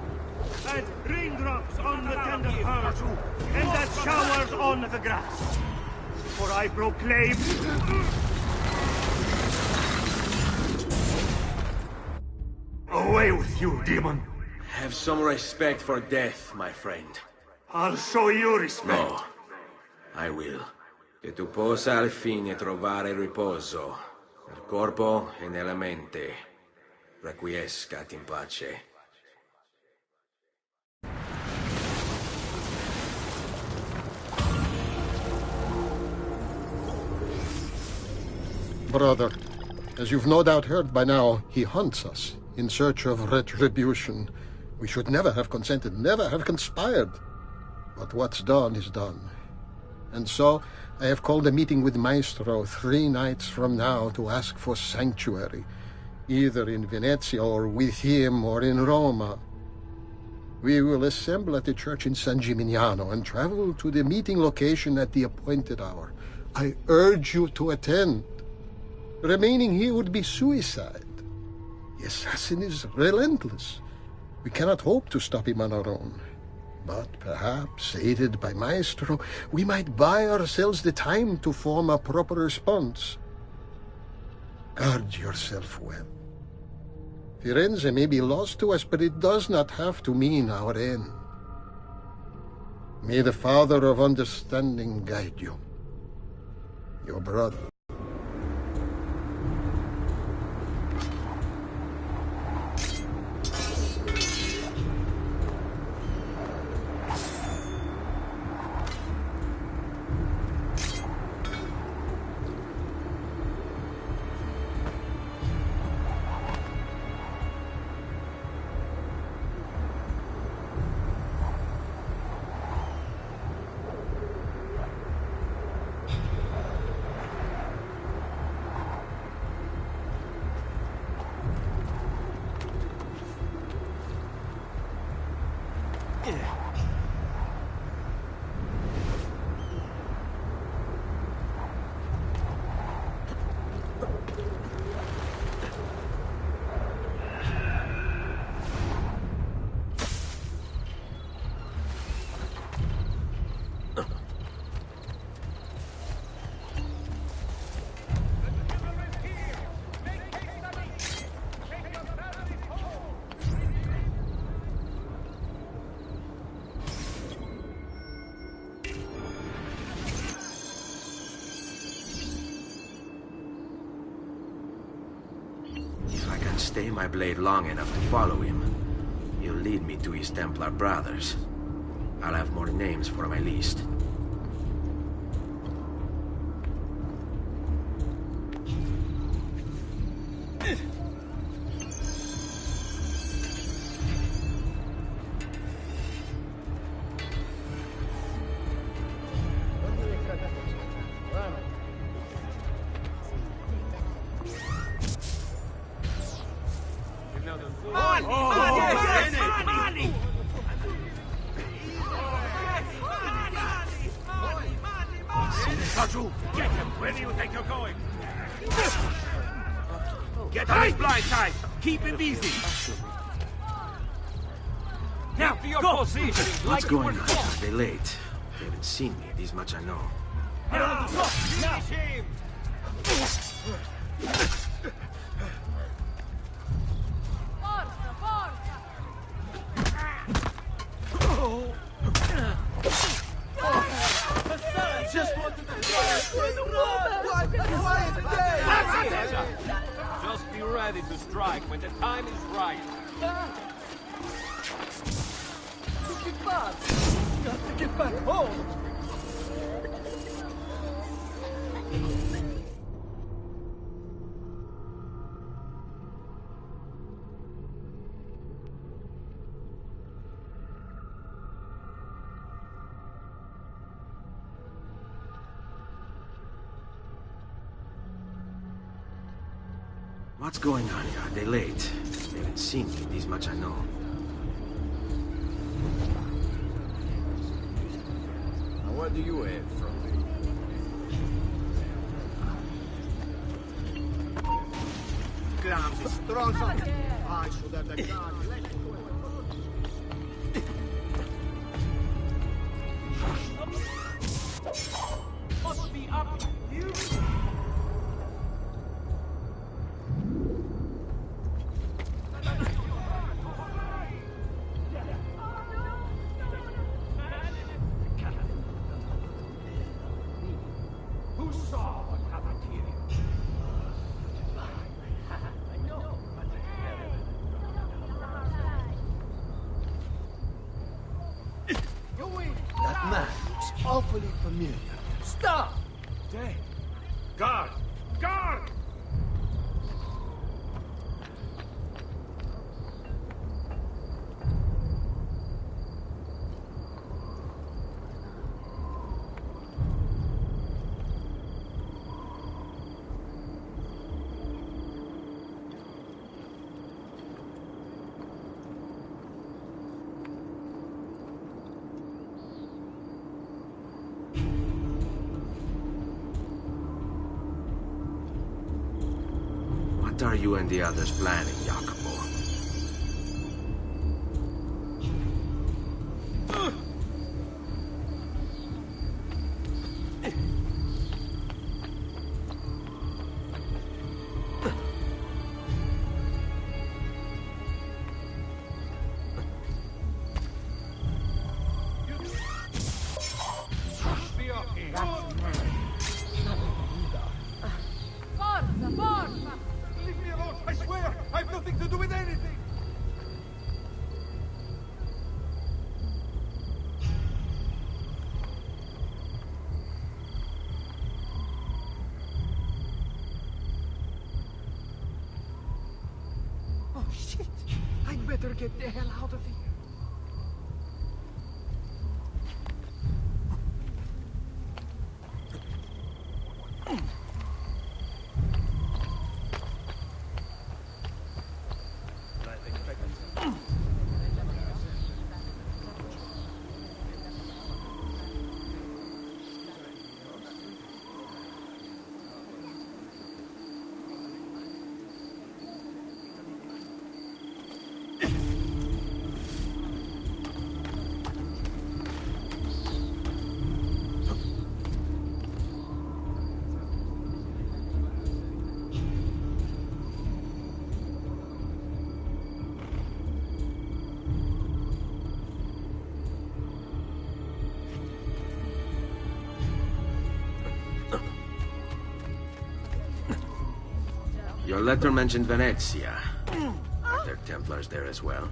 as raindrops on the tender herb, and as showers on the grass. For I proclaim... Away with you, demon! Have some respect for death, my friend. I'll show you respect. No, I will. Che tu possa al fine trovare riposo, nel corpo e nella mente. Requiescat in pace. Brother, as you've no doubt heard by now, he hunts us in search of retribution. We should never have consented, never have conspired. But what's done is done. And so, I have called a meeting with Maestro 3 nights from now to ask for sanctuary, either in Venezia or with him or in Roma. We will assemble at the church in San Gimignano and travel to the meeting location at the appointed hour. I urge you to attend. Remaining here would be suicide. The assassin is relentless. We cannot hope to stop him on our own. But perhaps, aided by Maestro, we might buy ourselves the time to form a proper response. Guard yourself well. Firenze may be lost to us, but it does not have to mean our end. May the Father of Understanding guide you. Your brother. Stay my blade long enough to follow him. He'll lead me to his Templar brothers. I'll have more names for my list. Taju, get him! Where do you think you're going? Get on his blind side! Keep him busy! Now, to your position! What's going on? Are they late? They haven't seen me, this much I know. Now! Finish him! Forza, forza! Just wanted to Just be ready to strike when the time is right. Too fast. Got to get back home. What's going on here? Are they late? They haven't seen me, this much I know. Now what do you have from me? Clumsy stronzo! I should have the gun. Must be up you! Who saw what happened here? I know, That man looks awfully familiar. Stop! Dead. Guard! Guard! What are you and the others planning, Jacopo? Forza, forza! Leave me alone, I swear! I have nothing to do with anything! Oh, shit! I'd better get the hell out of here. Your letter mentioned Venezia. Are there Templars there as well?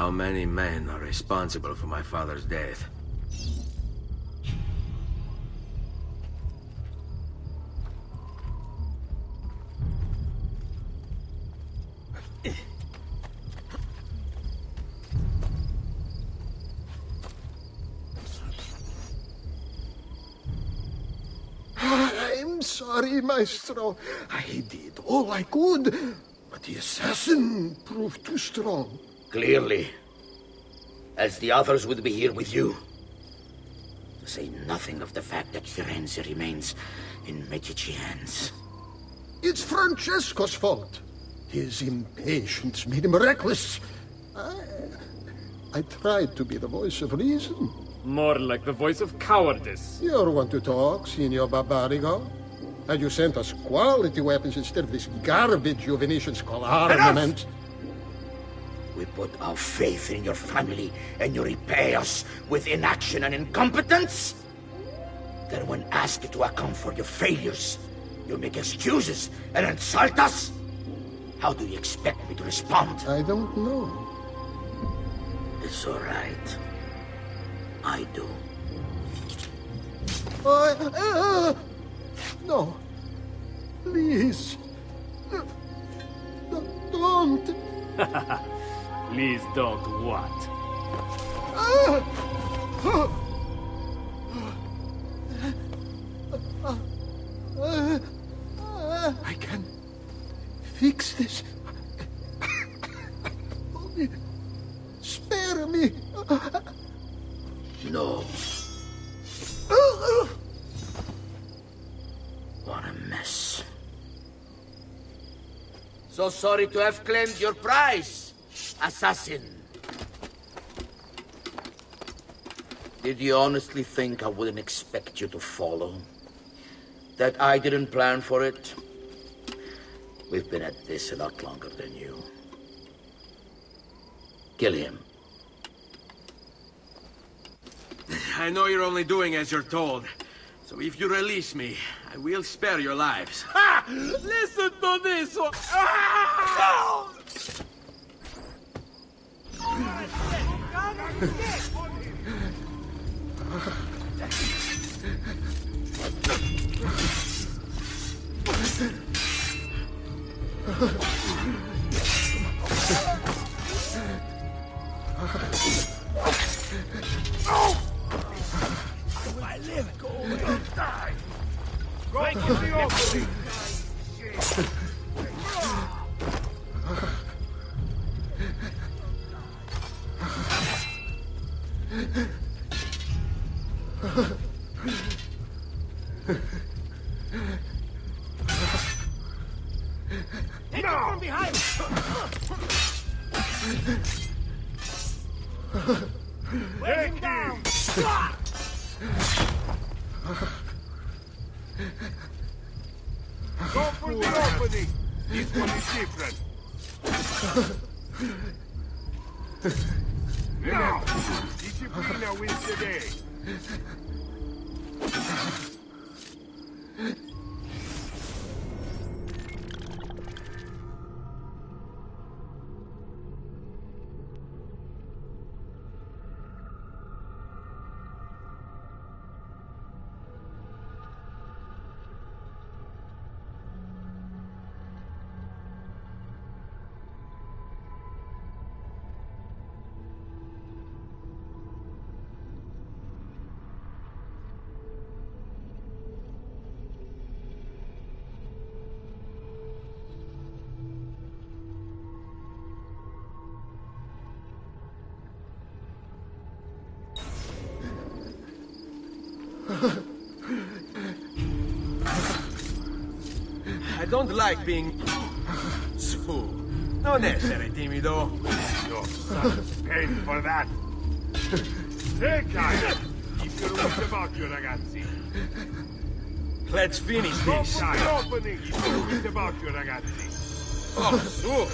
How many men are responsible for my father's death? I'm sorry, Maestro. I did all I could, but the assassin proved too strong. Clearly. Else the others would be here with you. To say nothing of the fact that Firenze remains in Medici hands. It's Francesco's fault. His impatience made him reckless. I tried to be the voice of reason. More like the voice of cowardice. You're one to talk, Signor Barbarigo. Had you sent us quality weapons instead of this garbage you Venetians call armament... We put our faith in your family, and you repay us with inaction and incompetence? Then when asked to account for your failures, you make excuses and insult us? How do you expect me to respond? I don't know. It's all right. I do. No. Please. Don't. Please don't what? I can fix this. Only spare me. No. What a mess. So sorry to have claimed your prize, assassin. Did you honestly think I wouldn't expect you to follow? That I didn't plan for it? We've been at this a lot longer than you. Kill him. I know you're only doing as you're told. So if you release me, I will spare your lives. Ha! Listen to this one! Ah! I live, go or die. Go for the opening. Take it from behind! Weigh him down! Go for the opening. This one is different. Now, Disciplina wins the day. I don't like being... Su. Non essere timido. Your son paid for that. Take time. Keep your wits about you, ragazzi. Let's finish Go this. for the opening. Keep your wits about you, ragazzi. Oh, su.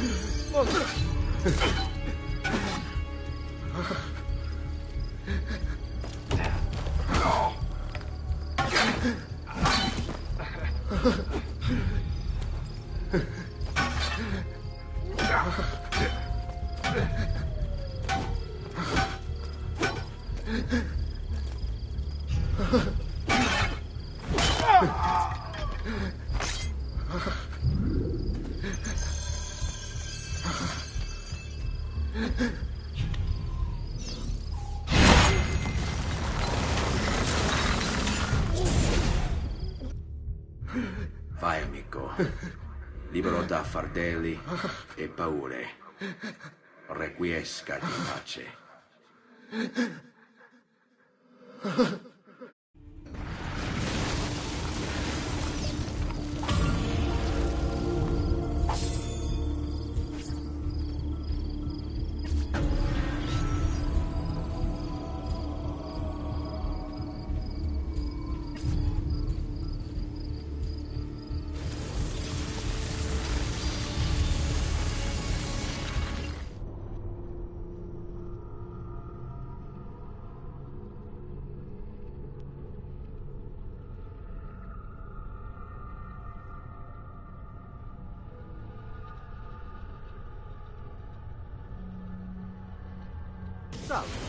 Vai, amico. Libero da fardelli e paure. Requiescati in pace. Salve.